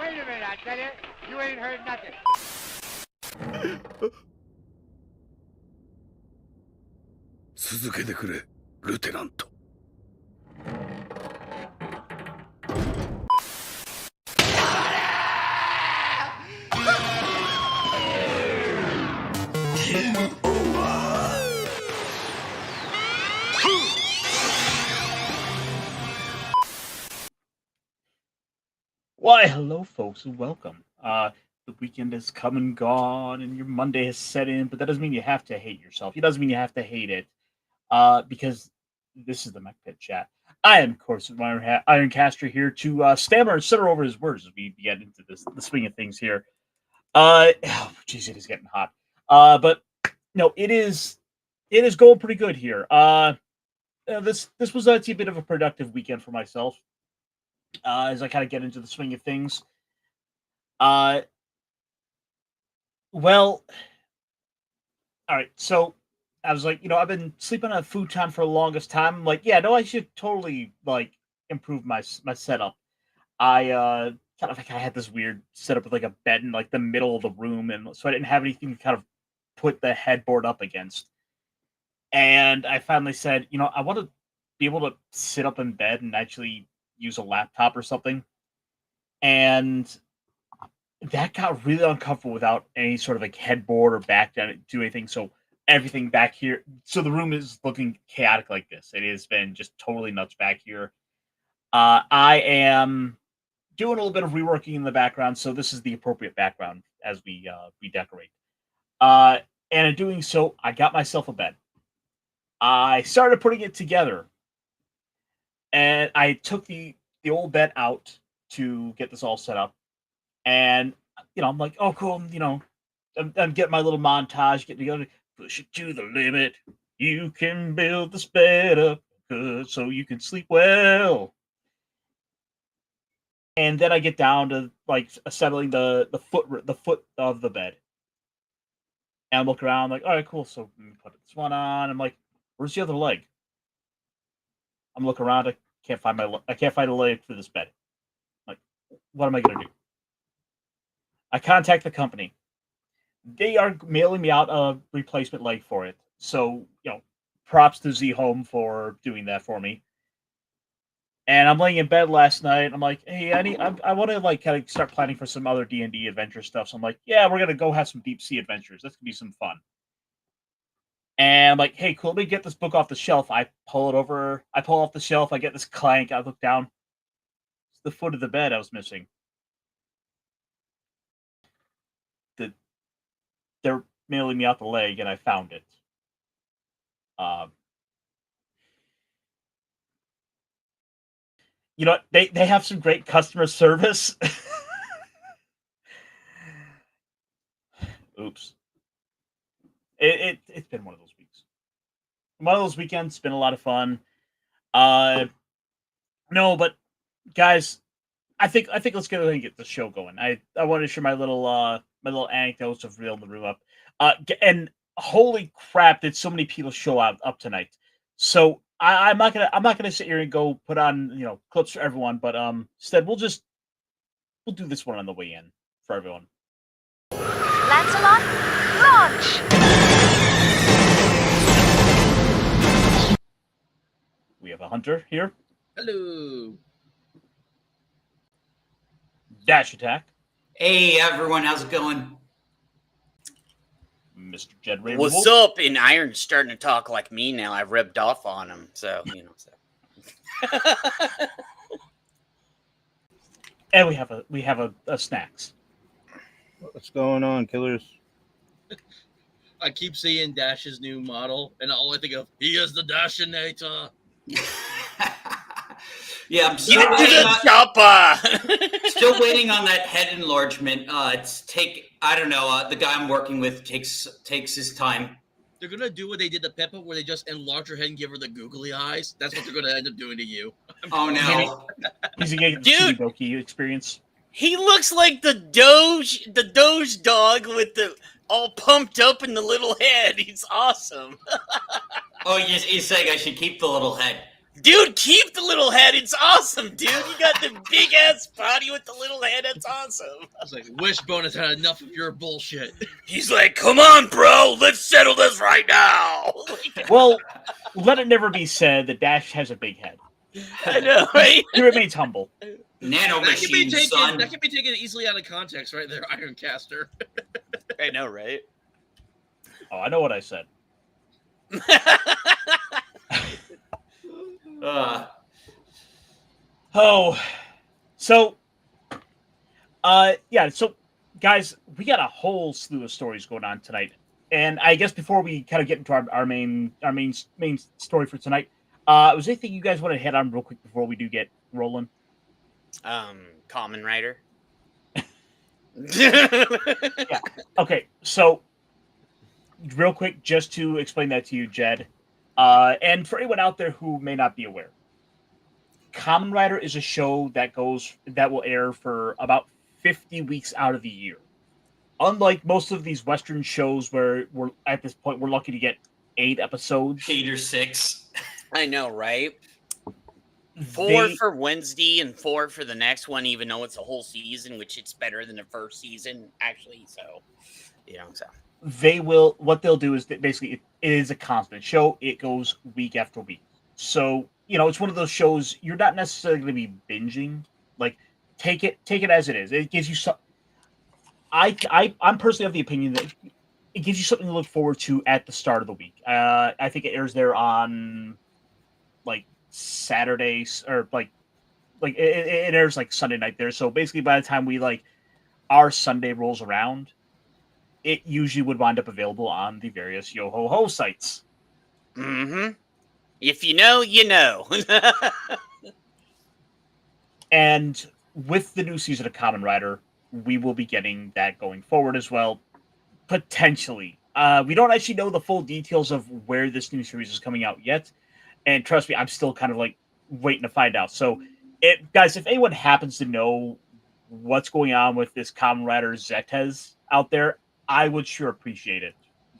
Wait a minute, I tell you, you ain't heard nothing. Why, hello, folks, and welcome. The weekend has come and gone, and your Monday has set in, but that doesn't mean you have to hate yourself. It doesn't mean you have to hate it, because this is the Mechpit chat. I am, of course, Ironcaster here to stammer and stutter over his words as we get into the swing of things here. Jeez, it is getting hot. But no, it is going pretty good here. This was a bit of a productive weekend for myself. As I kind of get into the swing of things. Well, all right. So I was like, I've been sleeping on a futon for the longest time. I'm like, yeah, no, I should totally improve my setup. I kind of like I had this weird setup with like a bed in like the middle of the room, and so I didn't have anything to kind of put the headboard up against. And I finally said, I want to be able to sit up in bed and actually use a laptop or something. And that got really uncomfortable without any sort of like headboard or back down do anything. So everything back here, so the room is looking chaotic like this. It has been just totally nuts back here. I am doing a little bit of reworking in the background, so this is the appropriate background as we redecorate. And in doing so, I got myself a bed. I started putting it together, and I took the old bed out to get this all set up. And I'm like, oh, cool. I'm getting my little montage, getting together. Push it to the limit. You can build this bed up good so you can sleep well. And then I get down to like assembling the foot of the bed. And I look around, like, all right, cool. So let me put this one on. I'm like, where's the other leg? I'm looking around. I can't find a leg for this bed. Like, what am I gonna do? I contact the company. They are mailing me out a replacement leg for it. So, props to Z Home for doing that for me. And I'm laying in bed last night. I'm like, hey, I want to kind of start planning for some other D&D adventure stuff. So I'm like, yeah, we're gonna go have some deep sea adventures. That's gonna be some fun. And I'm like, hey, cool. Let me get this book off the shelf. I pull off the shelf. I get this clank. I look down. It's the foot of the bed I was missing. They're mailing me out the leg, and I found it. They have some great customer service. Oops. It's been one of those weeks. One of those weekends. It's been a lot of fun. No, but guys, I think let's go ahead and get the show going. I want to share my little anecdotes of reeling the room up. And holy crap, did so many people show up tonight. So I'm not gonna sit here and go put on clips for everyone, but instead we'll do this one on the way in for everyone. Lancelot, launch! We have a hunter here. Hello. Dash attack. Hey everyone, how's it going? Mr. Jed Ray. What's up? And Iron's starting to talk like me now. I've rubbed off on him, so And we have a snacks. What's going on, killers? I keep seeing Dash's new model, and all I think of, he is the Dashinator. Yeah, I'm still waiting on that head enlargement. The guy I'm working with takes his time. They're gonna do what they did to Peppa, where they just enlarge her head and give her the googly eyes. That's what they're gonna end up doing to you. Oh no! He's getting the Doki experience. He looks like the Doge dog with the all pumped up in the little head. He's awesome. Oh, you're saying I should keep the little head? Dude, keep the little head. It's awesome, dude. You got the big ass body with the little head. That's awesome. I was like, Wishbone has had enough of your bullshit. He's like, come on, bro. Let's settle this right now. Well, let it never be said that Dash has a big head. I know, right? He remains humble. Nano That can be machine, taken. son. That can be taken easily out of context, right there, Ironcaster. I know, right? Oh, I know what I said. Oh, so, yeah. So, guys, we got a whole slew of stories going on tonight, and I guess before we kind of get into our main story for tonight, was there anything you guys want to hit on real quick before we do get rolling? Common Rider. Yeah. Okay, so real quick, just to explain that to you, Jed, and for anyone out there who may not be aware, Kamen Rider is a show that will air for about 50 weeks out of the year. Unlike most of these Western shows where we're at this point we're lucky to get 8 episodes. 8 or 6. I know, right? 4 for Wednesday and 4 for the next one, even though it's a whole season, which it's better than the first season, actually. So, what they'll do is that basically it is a constant show. It goes week after week. So, it's one of those shows you're not necessarily going to be binging. Like, take it as it is. It gives you some. I'm personally of the opinion that it gives you something to look forward to at the start of the week. I think it airs there on like Saturdays or like it airs like Sunday night there. So basically, by the time our Sunday rolls around, it usually would wind up available on the various Yo Ho Ho sites. Mm-hmm. If you know, you know. And with the new season of Kamen Rider, we will be getting that going forward as well, potentially. We don't actually know the full details of where this new series is coming out yet, and trust me, I'm still kind of waiting to find out. So, guys, if anyone happens to know what's going on with this Kamen Rider Zetez out there, I would sure appreciate it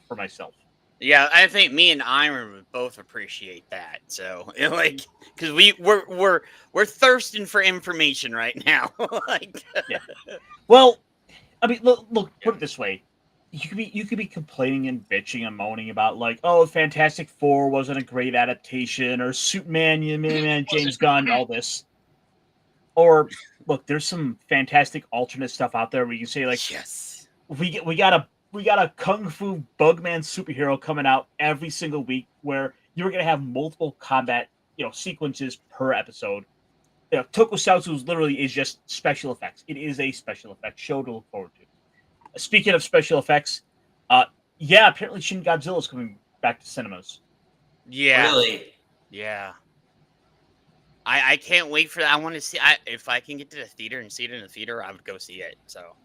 for myself. Yeah, I think me and Iron would both appreciate that. So, because we're thirsting for information right now. Yeah. Well, I mean, look, put it this way: you could be complaining and bitching and moaning about Fantastic Four wasn't a great adaptation, or Superman, James Gunn, all this. Or look, there's some fantastic alternate stuff out there where you say yes, we got a kung fu bugman superhero coming out every single week where you're going to have multiple combat, sequences per episode. Tokusatsu literally is just special effects. It is a special effects show to look forward to. Speaking of special effects, apparently Shin Godzilla is coming back to cinemas. Yeah. Really? Yeah. I can't wait for that. I want to see. If I can get to the theater and see it in the theater, I would go see it. So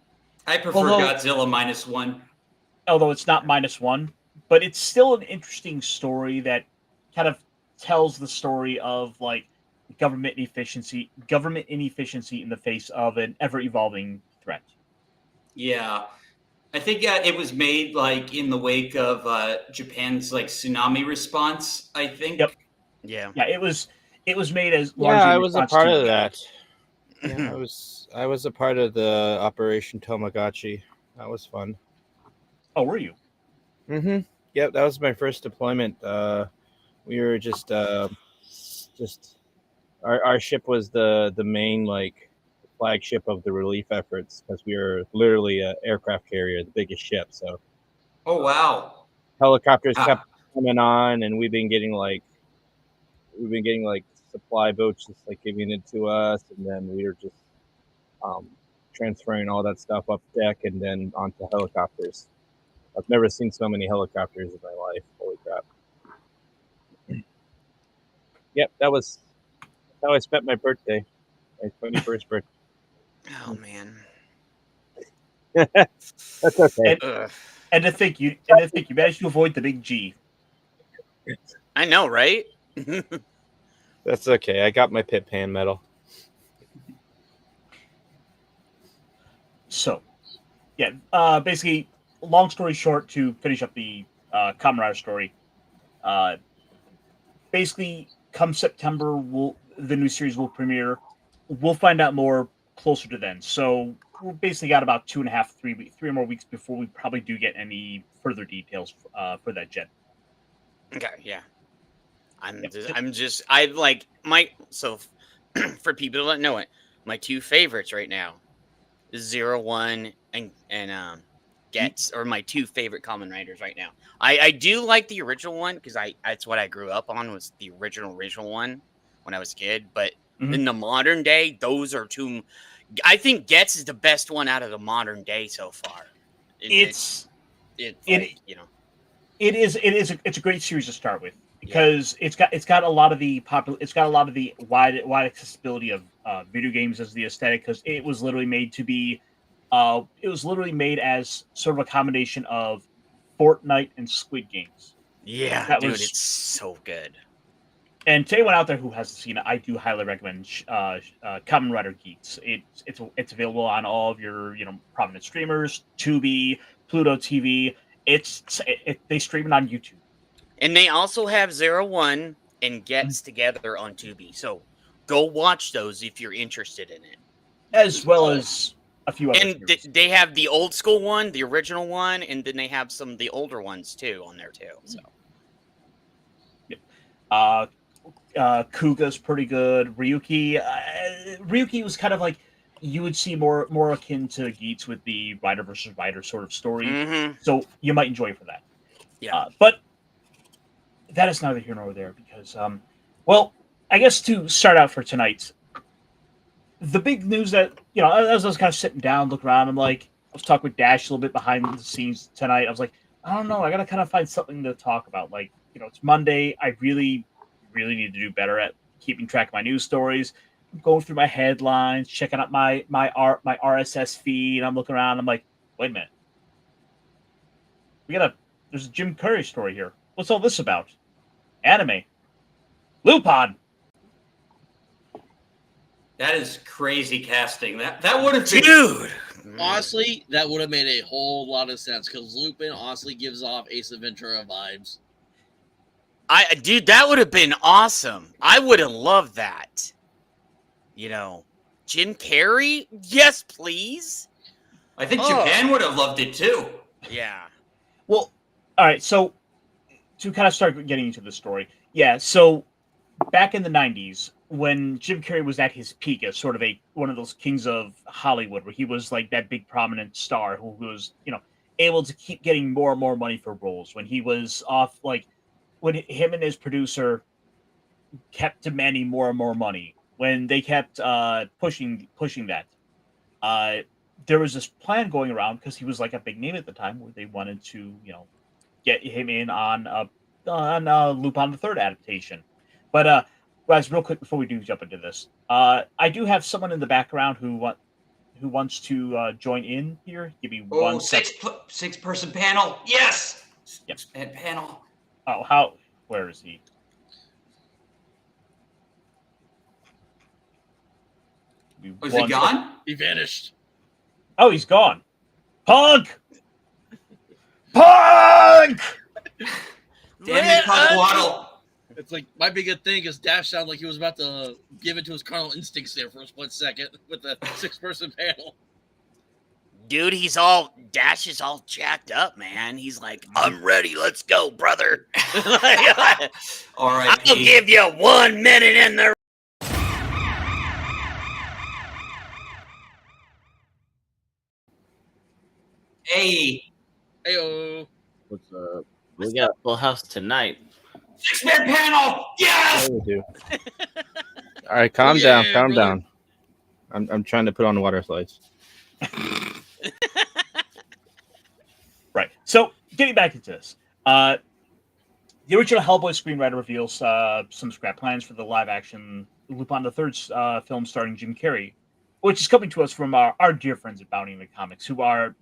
I prefer Godzilla -1. Although it's not -1, but it's still an interesting story that kind of tells the story of government inefficiency in the face of an ever-evolving threat. Yeah. I think it was made in the wake of Japan's tsunami response, I think. Yep. Yeah. Yeah, it was made as I was a part of that. Yeah, I was a part of the Operation Tomagotchi. That was fun. Oh, were you? Mm-hmm. Yep, that was my first deployment. We were just our ship was the main flagship of the relief efforts because we were literally an aircraft carrier, the biggest ship. So, oh wow, helicopters kept coming on, and we've been getting supply boats just giving it to us, and then we were just transferring all that stuff up deck and then onto helicopters. I've never seen so many helicopters in my life. Holy crap. Yep, that's how I spent my birthday. My 21st birthday. Oh man. That's okay. And to think you managed to avoid the big G. I know, right? That's okay. I got my Pit Pan medal. So, yeah, basically, long story short, to finish up the Kamen Rider story, basically, come September, the new series will premiere. We'll find out more closer to then. So we've basically got about 2.5, 3 more weeks before we probably do get any further details for that gen. Okay, yeah. Yep. I like my, so for people who don't know it, my two favorites right now is 01 and Gets, or my two favorite common writers right now. I do like the original one because that's what I grew up on, was the original one when I was a kid. But in the modern day, those are two. I think Gets is the best one out of the modern day so far. It's like, you know, it's a great series to start with because it's got a lot of the wide accessibility of video games as the aesthetic, because it was literally made to be as sort of a combination of Fortnite and Squid Games. Yeah, dude, it's so good. And to anyone out there who hasn't seen it, I do highly recommend Kamen Rider Geeks. It's available on all of your prominent streamers, Tubi, Pluto TV. They stream it on YouTube. And they also have 01 and Gets together on Tubi. So go watch those if you're interested in it. As well as a few other. And they have the old school one, the original one, and then they have some of the older ones too on there too. So Kuga's pretty good. Ryuki was kind of like, you would see more akin to Geats with the writer versus writer sort of story. So you might enjoy it for that. Yeah. But that is neither here nor there, because well, I guess to start out for tonight, the big news that, as I was kind of sitting down, looking around, I'm like, I was talking with Dash a little bit behind the scenes tonight. I was like, I don't know, I gotta kind of find something to talk about. Like, it's Monday. I really need to do better at keeping track of my news stories. I'm going through my headlines, checking out my RSS feed. I'm looking around. I'm like, wait a minute. There's a Jim Carrey story here. What's all this about? Anime. Lupin. That is crazy casting. That would have been... Dude! Honestly, that would have made a whole lot of sense, because Lupin honestly gives off Ace Ventura vibes. Dude, that would have been awesome. I would have loved that. Jim Carrey? Yes, please. I think Japan would have loved it too. Yeah. Well, all right. So to kind of start getting into the story, yeah. So back in the 90s, when Jim Carrey was at his peak as sort of one of those kings of Hollywood, where he was like that big prominent star who was, able to keep getting more and more money for roles, when he was off, like, when him and his producer kept demanding more and more money, when they kept pushing that, there was this plan going around, because he was like a big name at the time, where they wanted to, get him in on Lupin the Third adaptation. But guys, real quick before we do jump into this, I do have someone in the background who wants to join in here. Give me one six-person panel. Yes. Yep. And panel. Oh, where is he? Was he gone? He vanished. Oh, he's gone. Punk! Damn it, Punkwaddle. It's like, my big thing is Dash sounded like he was about to give it to his carnal instincts there for a split second with the 6-person panel. Dude, Dash is all jacked up, man. He's like, I'm ready. Let's go, brother. All right. I'll give you 1 minute in the... Hey. Heyo. What's up? We got Full House tonight. 6-man panel. Yes. Yeah, we do. All right, calm down. I'm trying to put on the water slides. Right. So, getting back into this, the original Hellboy screenwriter reveals some scrap plans for the live-action Lupin the Third's film starring Jim Carrey, which is coming to us from our dear friends at Bounty in the Comics, who are,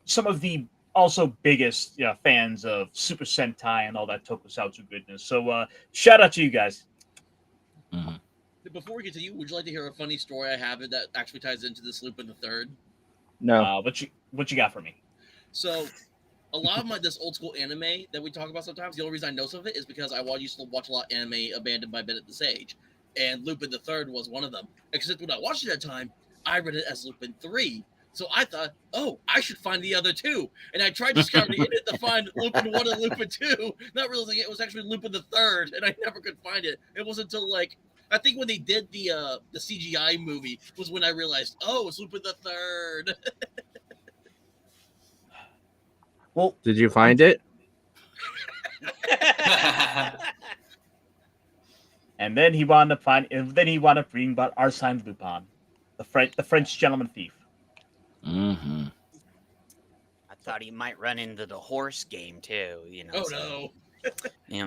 some of the also biggest fans of Super Sentai and all that tokusatsu goodness. So, shout out to you guys. Mm-hmm. Before we continue, would you like to hear a funny story I have that actually ties into this Lupin the Third? No. What you got for me? So, a lot of this old school anime that we talk about sometimes, the only reason I know some of it is because I used to watch a lot of anime abandoned by Bennett the Sage, and Lupin the Third was one of them. Except when I watched it at that time, I read it as Lupin 3. So I thought, oh, I should find the other two. And I tried to scour the internet to find Lupin 1 and Lupin 2, not realizing it was actually Lupin the Third, and I never could find it. It wasn't until, like, I think when they did the CGI movie was when I realized, oh, it's Lupin the Third. Well, Did you find it? and then he wound up reading about Arsène Lupin, the French gentleman thief. Mm-hmm. I thought he might run into the horse game too. Oh, so, no. Yeah.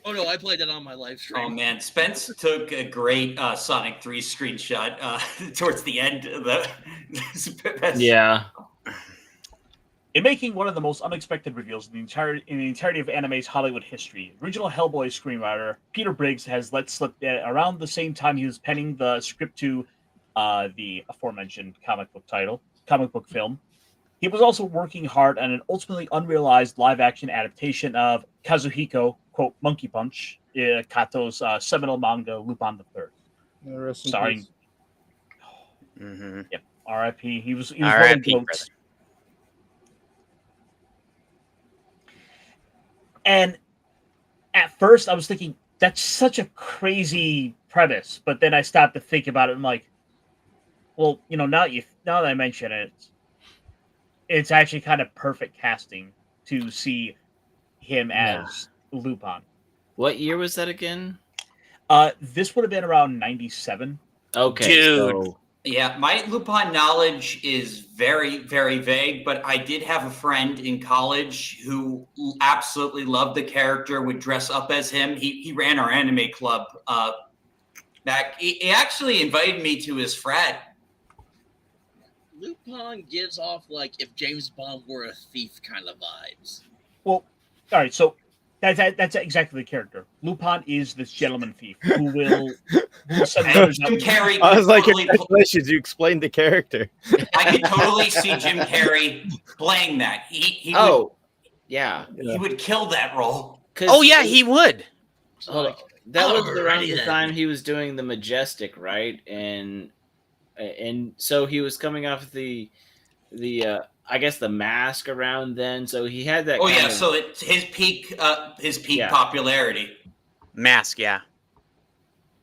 Oh, no, I played that on my live stream. Oh, man. Spence took a great Sonic 3 screenshot towards the end of the... Yeah. In making one of the most unexpected reveals in the entirety of anime's Hollywood history, original Hellboy screenwriter Peter Briggs has let slip that around the same time he was penning the script to the aforementioned comic book film. He was also working hard on an ultimately unrealized live-action adaptation of Kazuhiko, quote, Monkey Punch, Kato's seminal manga Lupin III. Starring... Mm-hmm. Yep, R.I.P. He was R.I.P., one of those. And at first, I was thinking, that's such a crazy premise. But then I stopped to think about it. I'm like, well, now that I mention it, it's actually kind of perfect casting to see him as Lupin. What year was that again? This would have been around 97. Okay, Dude. so Yeah, my Lupin knowledge is very, very vague, but I did have a friend in college who absolutely loved the character, would dress up as him. He ran our anime club back. He actually invited me to his frat. Lupin gives off, like, if James Bond were a thief kind of vibes. Well, all right, so that's exactly the character. Lupin is this gentleman thief who will send others Jim out. Carrey. I was like, totally congratulations, you explained the character. I could totally see Jim Carrey playing that. He yeah. would kill that role. Oh yeah, he would. Hold on. That was around the time he was doing the Majestic, right? And so he was coming off the I guess the Mask around then. So he had that. Oh yeah, so it's his peak popularity. Mask, yeah.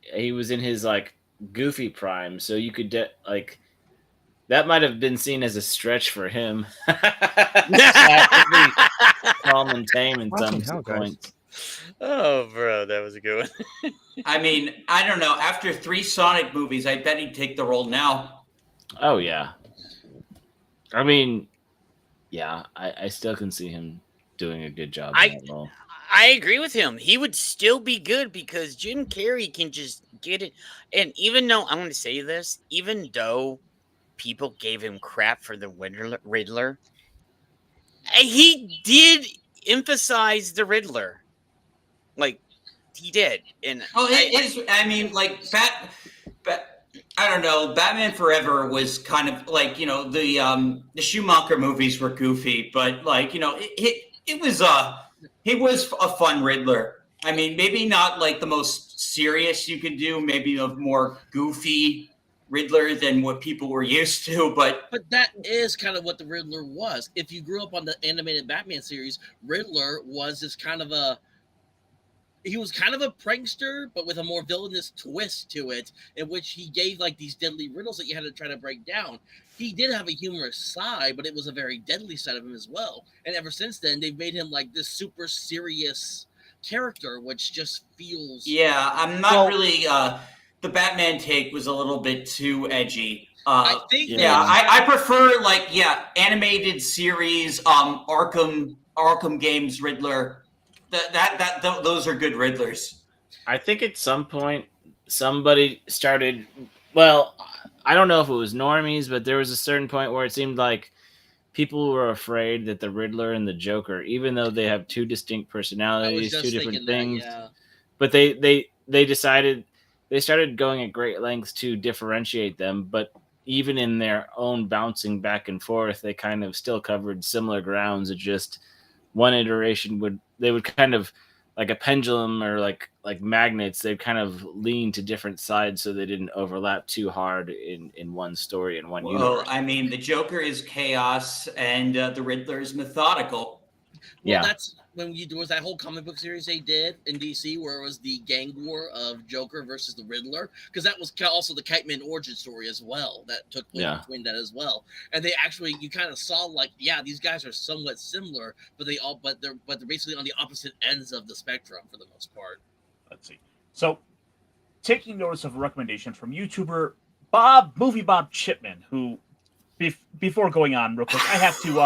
He was in his like goofy prime, so you could that might have been seen as a stretch for him. Calm and tame in some points. Oh, bro, that was a good one. I mean, I don't know. After 3 Sonic movies, I bet he'd take the role now. Oh yeah. I mean, yeah, I still can see him doing a good job in that role. I agree with him. He would still be good because Jim Carrey can just get it. And even though I'm going to say this, even though people gave him crap for the Riddler, he did emphasize the Riddler. Like, he did. And I mean, like, I don't know. Batman Forever was kind of like, the Schumacher movies were goofy, but like, it was he was a fun Riddler. I mean, maybe not like the most serious you could do, maybe a more goofy Riddler than what people were used to, but that is kind of what the Riddler was. If you grew up on the animated Batman series, Riddler was this kind of he was kind of a prankster, but with a more villainous twist to it, in which he gave like these deadly riddles that you had to try to break down. He did have a humorous side, but it was a very deadly side of him as well. And ever since then, they've made him like this super serious character, which just feels... Yeah, I'm not really... the Batman take was a little bit too edgy. I think... Yeah, I prefer, like, animated series, Arkham games Riddler... those are good Riddlers. I think at some point somebody started. Well, I don't know if it was normies, but there was a certain point where it seemed like people were afraid that the Riddler and the Joker, even though they have 2 distinct personalities, 2 different things, but they decided they started going at great lengths to differentiate them. But even in their own bouncing back and forth, they kind of still covered similar grounds. It just one iteration would kind of like a pendulum or like magnets. They'd kind of lean to different sides so they didn't overlap too hard in one story and one Well, universe. I mean, the Joker is chaos, and the Riddler is methodical. Well, that's when there was that whole comic book series they did in DC where it was the gang war of Joker versus the Riddler, because that was also the Kite Man origin story as well that took place between that as well. And they actually, you kind of saw like, yeah, these guys are somewhat similar, but they're basically on the opposite ends of the spectrum for the most part. Let's see. So, taking notice of a recommendation from YouTuber Movie Bob Chipman, who before going on real quick, I have to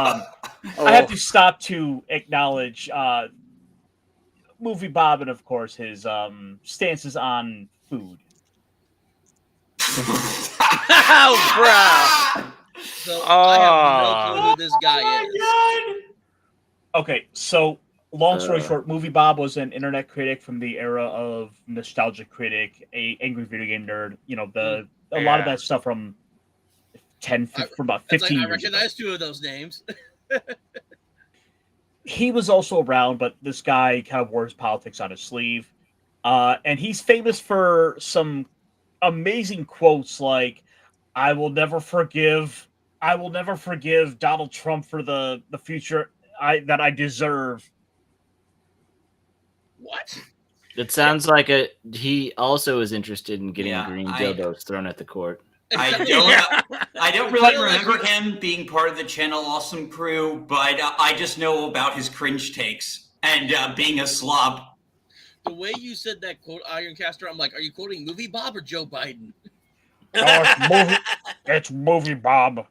I have to stop to acknowledge Movie Bob and of course his stances on food. Oh, bro. So I have no clue who this guy is. God. Okay, so long story short, Movie Bob was an internet critic from the era of Nostalgia Critic, a angry video game nerd. You know, a lot of that stuff from from about 15 years I recognize two of those names. He was also around, but this guy kind of wore his politics on his sleeve. And he's famous for some amazing quotes like, I will never forgive Donald Trump for the future that I deserve. What? It sounds like he also is interested in getting green dildos thrown at the court. I don't really remember him being part of the Channel Awesome crew, but I just know about his cringe takes and being a slob. The way you said that quote, Ironcaster, I'm like, are you quoting Movie Bob or Joe Biden? It's Movie Bob.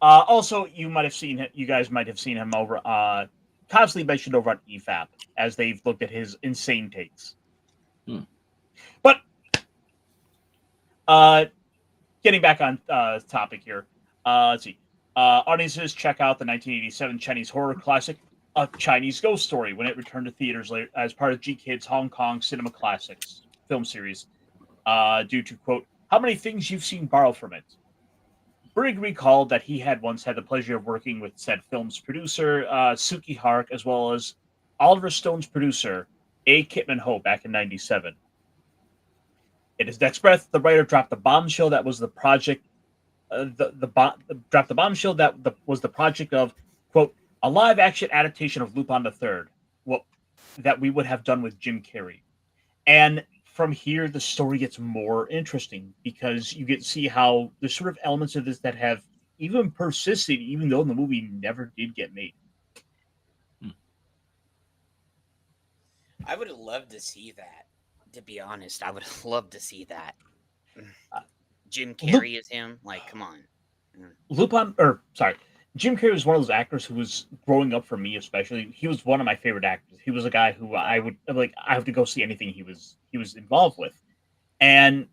Also, you guys might have seen him over constantly mentioned over on EFAP as they've looked at his insane takes. But getting back on topic here, let's see. Audiences check out the 1987 Chinese horror classic, A Chinese Ghost Story, when it returned to theaters later as part of G-Kid's Hong Kong Cinema Classics film series, due to, quote, how many things you've seen borrowed from it. Brigg recalled that he had once had the pleasure of working with said film's producer, Suki Hark, as well as Oliver Stone's producer, A. Kitman Ho, back in 1997. In his next breath, the writer dropped the bombshell that was the project. Dropped the bombshell that was the project of, quote, a live-action adaptation of Lupin the Third, that we would have done with Jim Carrey. And from here, the story gets more interesting because you get to see how there's sort of elements of this that have even persisted, even though the movie never did get made. I would have loved to see that. To be honest, I would have loved to see that. Jim Carrey is him. Like, come on. Jim Carrey was one of those actors who was growing up for me, especially. He was one of my favorite actors. He was a guy who I have to go see anything he was involved with. And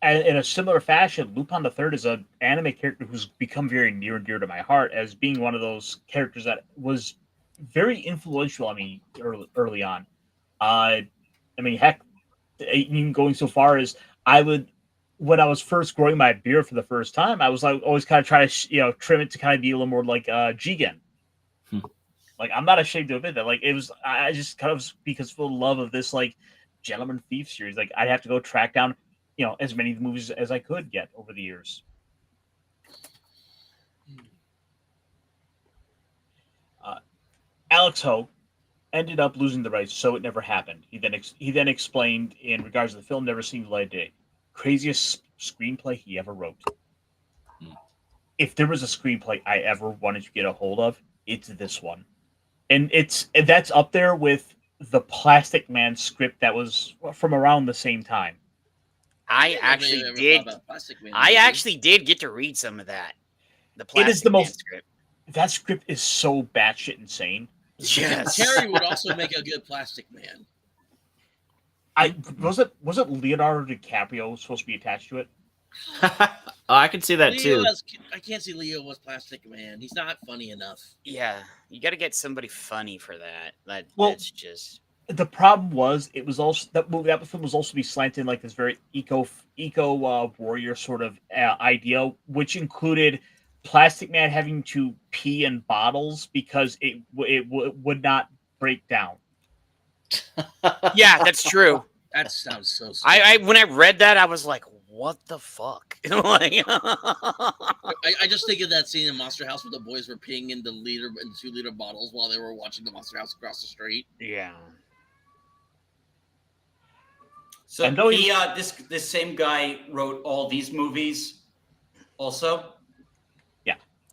in a similar fashion, Lupin the Third is an anime character who's become very near and dear to my heart as being one of those characters that was very influential on me early on. I mean, heck, even going so far as when I was first growing my beard for the first time, I was like always kind of trying to trim it to kind of be a little more like Jigen. Like, I'm not ashamed to admit that. Like, I just kind of, because for the love of this like Gentleman Thief series, like I'd have to go track down as many movies as I could get over the years. Alex Ho ended up losing the rights, so it never happened. He then explained in regards to the film never seen the light of day. Craziest screenplay he ever wrote. If there was a screenplay I ever wanted to get a hold of, it's this one. And that's up there with the Plastic Man script that was from around the same time. I actually did get to read some of that. The Plastic Man script. That script is so batshit insane. Yes. Carrey would also make a good Plastic Man. Was it Leonardo DiCaprio supposed to be attached to it? I can see that too. I can't see Leo was Plastic Man. He's not funny enough. Yeah, you got to get somebody funny for that. That's just. the problem was it was also that film was also be slanted like this very eco warrior sort of idea, which included Plastic Man having to pee in bottles because would not break down. Yeah, that's true. That sounds so stupid. I when I read that, I was like, what the fuck? Like, I just think of that scene in Monster House where the boys were peeing in the 2-liter bottles while they were watching the Monster House across the street. yeah. So And though he, this same guy wrote all these movies, also.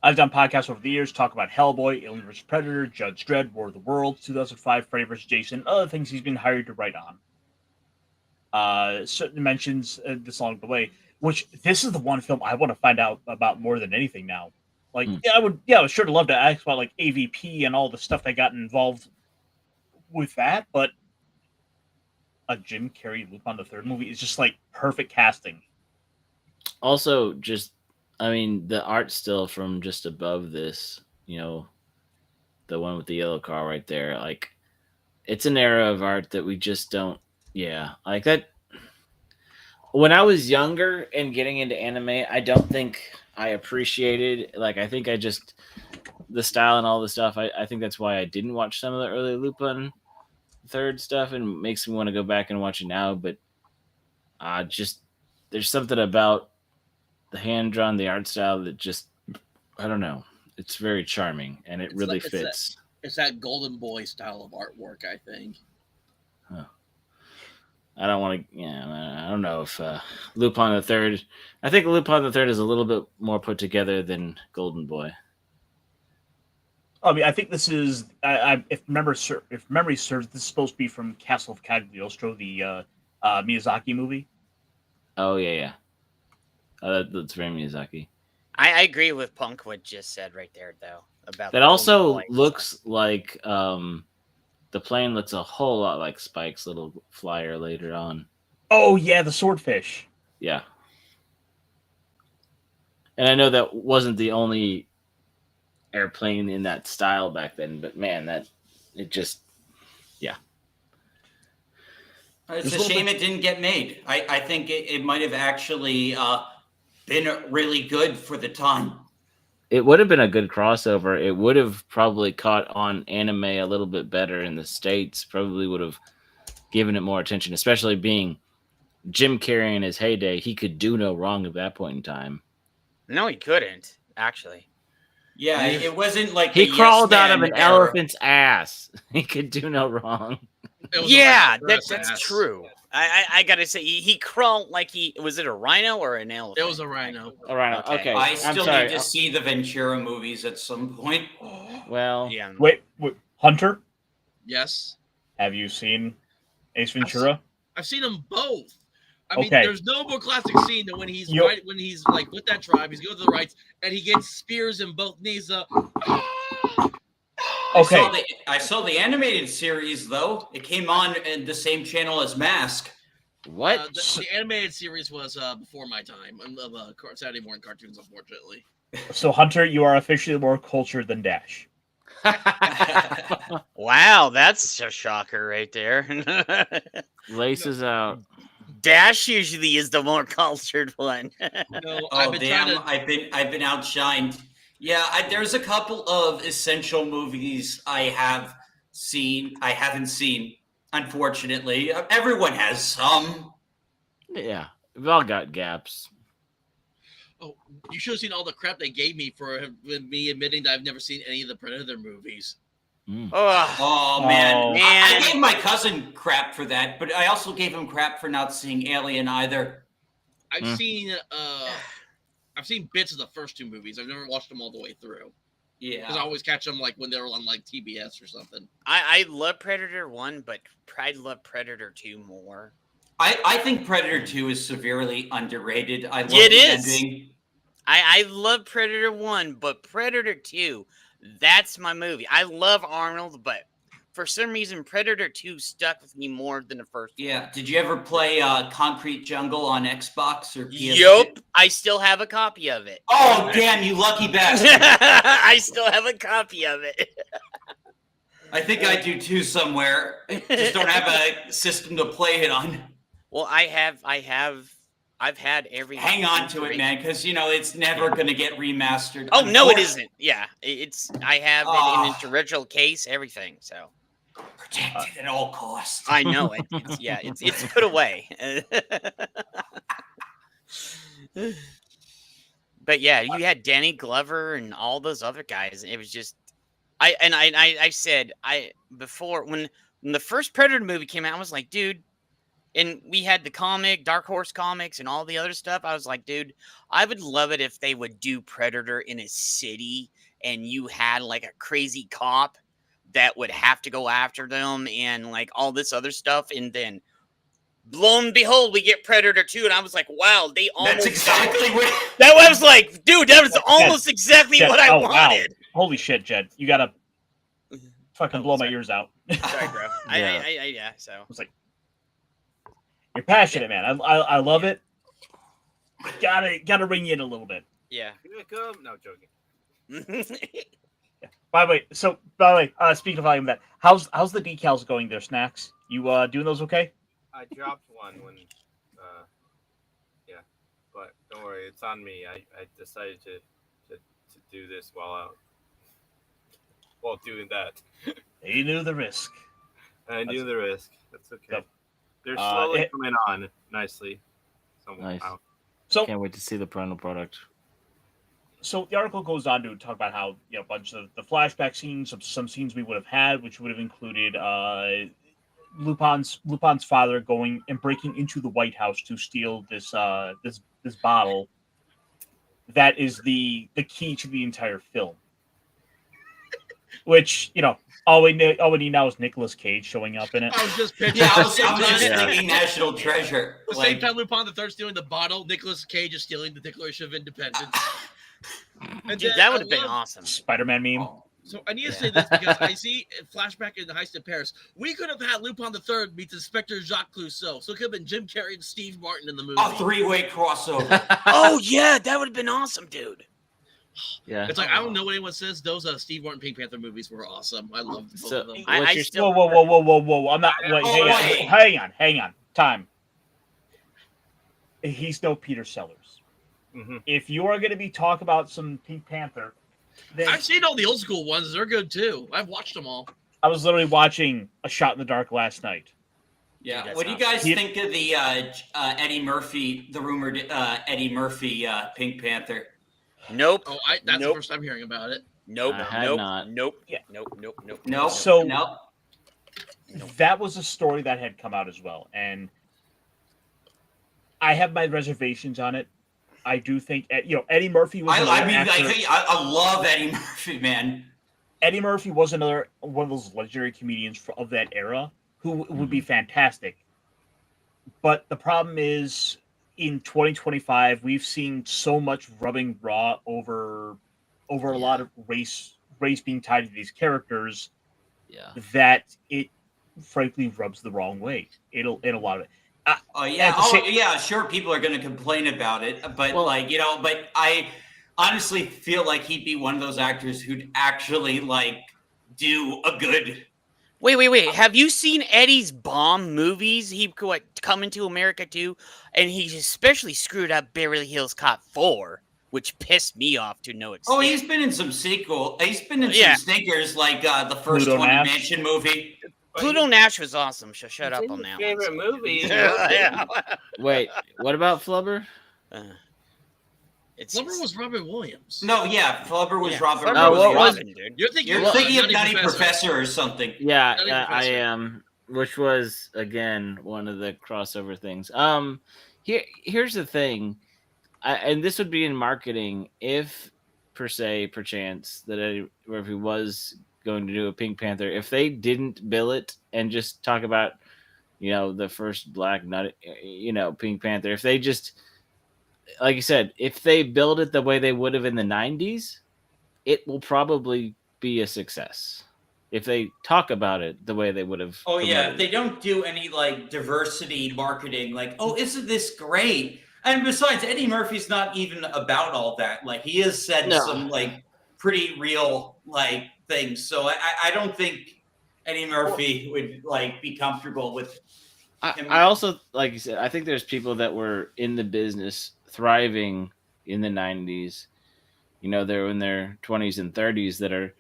I've done podcasts over the years, talk about Hellboy, Alien vs. Predator, Judge Dredd, War of the Worlds, 2005, Freddy vs. Jason, and other things he's been hired to write on. Certain mentions this along the way, which this is the one film I want to find out about more than anything now. Like, I would sure to love to ask about like AVP and all the stuff that got involved with that, but a Jim Carrey Lupin the Third movie is just like perfect casting. Also, just I mean, the art still from just above this, the one with the yellow car right there, like it's an era of art that we just don't. Yeah, like that. When I was younger and getting into anime, I don't think I appreciated. Like, I think I just the style and all the stuff. I think that's why I didn't watch some of the early Lupin Third stuff, and makes me want to go back and watch it now. But just there's something about the hand drawn, the art style that just I don't know. It's very charming, and it really fits. It's that Golden Boy style of artwork, I think. Huh. I don't want to. Yeah, I don't know if Lupin the Third. I think Lupin the Third is a little bit more put together than Golden Boy. I mean, I think this is. If memory serves, this is supposed to be from Castle of Cagliostro, the Miyazaki movie. Oh yeah. That's very Miyazaki. I agree with Punk what just said right there, though. About that also looks like the plane looks a whole lot like Spike's little flyer later on. Oh yeah, the swordfish. Yeah. And I know that wasn't the only airplane in that style back then, but man, it just, yeah. It's a shame it didn't get made. I think it might have actually been really good for the time. It would have been a good crossover. It would have probably caught on anime a little bit better in the States. Probably would have given it more attention, especially being Jim Carrey in his heyday. He could do no wrong at that point in time. No, he couldn't, actually. Yeah, it wasn't like he crawled out of an elephant's ass. He could do no wrong. Yeah, that's true. I gotta say, he crawled like was it a rhino or an elephant? It was a rhino. A rhino. Okay. I still need to see the Ventura movies at some point. Well, yeah. Wait, Hunter? Yes. Have you seen Ace Ventura? I've seen them both. I mean, there's no more classic scene than when he's when he's like with that tribe, he's going to the rights, and he gets spears in both knees. Okay. I saw the animated series though. It came on in the same channel as Mask. What? The animated series was before my time of Saturday morning cartoons, unfortunately. So Hunter, you are officially more cultured than Dash. Wow, that's a shocker right there. Laces out. Dash usually is the more cultured one. No, I've been outshined. Yeah, there's a couple of essential movies I haven't seen, unfortunately. Everyone has some. Yeah, we've all got gaps. Oh, you should have seen all the crap they gave me for me admitting that I've never seen any of the Predator movies. Oh man. I gave my cousin crap for that, but I also gave him crap for not seeing Alien either. I've seen bits of the first two movies. I've never watched them all the way through. Yeah, because I always catch them like when they're on like TBS or something. I love Predator 1, but I love Predator 2 more. I think Predator 2 is severely underrated. I love it the is. ending. I love Predator 1, but Predator 2, that's my movie. I love Arnold, but for some reason, Predator 2 stuck with me more than the first one. Yeah. Did you ever play Concrete Jungle on Xbox or PS2? Yup. I still have a copy of it. Oh, damn, you lucky bastard. I still have a copy of it. I think I do too somewhere. Just don't have a system to play it on. Well, I've had every. Hang on to it, man, because it's never gonna get remastered. Oh no, it isn't. Yeah, it's. I have it in its Ah. original case, everything. So Protect it at all costs. I know it. It's put away. But yeah, you had Danny Glover and all those other guys. It was just, I said before when the first Predator movie came out, I was like, dude. And we had the comic, Dark Horse comics, and all the other stuff. I was like, dude, I would love it if they would do Predator in a city and you had like a crazy cop that would have to go after them and like all this other stuff. And then, lo and behold, we get Predator 2. And I was like, wow, they almost. That's exactly what. That was like, dude, that was almost exactly Jed, what I wow. wanted. Holy shit, Jed. You gotta fucking blow my ears out. Sorry, bro. Yeah. So. I was like, you're passionate, man. I love it. Gotta ring you in a little bit. Yeah. No, joking. By the way, speaking of volume, that how's the decals going there, Snacks? You doing those okay? I dropped one when, yeah, but don't worry, it's on me. I decided to do this while doing that. You knew the risk. I knew the risk. That's okay. So, they're slowly coming on nicely. Nice. So can't wait to see the final product. So the article goes on to talk about how a bunch of the flashback scenes, some scenes we would have had, which would have included Lupin's father going and breaking into the White House to steal this bottle. That is the key to the entire film. Which all we need now is Nicolas Cage showing up in it. I was just picturing. Yeah, I was just thinking National Treasure. At the same time, Lupin the Third stealing the bottle, Nicolas Cage is stealing the Declaration of Independence. Dude, that would have been awesome. Spider-Man meme. So I need to say this because I see a flashback in the heist in Paris. We could have had Lupin the Third meet Inspector Jacques Clouseau. So it could have been Jim Carrey and Steve Martin in the movie. A three-way crossover. Oh yeah, that would have been awesome, dude. Yeah, it's like I don't know what anyone says. Those Steve Martin Pink Panther movies were awesome. I loved both of them. Whoa! I'm not. Hang on. Time. He's no Peter Sellers. Mm-hmm. If you are going to be talking about some Pink Panther, then I've seen all the old school ones. They're good too. I've watched them all. I was literally watching A Shot in the Dark last night. Yeah. What do you guys think of the Eddie Murphy, the rumored Eddie Murphy Pink Panther? Nope. Oh, that's the first time hearing about it. Nope. Not. Nope. Yeah. Nope. So that was a story that had come out as well, and I have my reservations on it. I do think Eddie Murphy was. I love Eddie Murphy, man. Eddie Murphy was another one of those legendary comedians of that era who would be fantastic. But the problem is, in 2025, we've seen so much rubbing raw over a lot of race being tied to these characters, that it frankly rubs the wrong way. In a lot of it. Sure. People are going to complain about it, but but I honestly feel like he'd be one of those actors who'd actually do a good. Wait. Have you seen Eddie's bomb movies? He Coming to America too, and he especially screwed up Beverly Hills Cop 4, which pissed me off to no extent. Oh, he's been in some sequel. He's been in some stinkers, like the first Pluto Haunted Mansion movie. Pluto Nash was awesome. Shut up on that. Favorite movie. Yeah. Wait, what about Flubber? Flubber was Robin Williams. No, Flubber was Robin. Robin, dude. You're thinking of Nutty Professor or something. Yeah, I am. Which was again one of the crossover things. Here's the thing, and this would be in marketing if perchance that Eddie Murphy was going to do a Pink Panther, if they didn't bill it and just talk about the first Black Nut Pink Panther, if they just, like you said, if they build it the way they would have in the 90s, it will probably be a success. If they talk about it the way they would have. Oh yeah, they don't do any diversity marketing, isn't this great? And besides, Eddie Murphy's not even about all that. He has said some pretty real things. So I don't think Eddie Murphy would like be comfortable with him. I also, like you said, I think there's people that were in the business thriving in the 90s. You know, they're in their 20s and 30s that are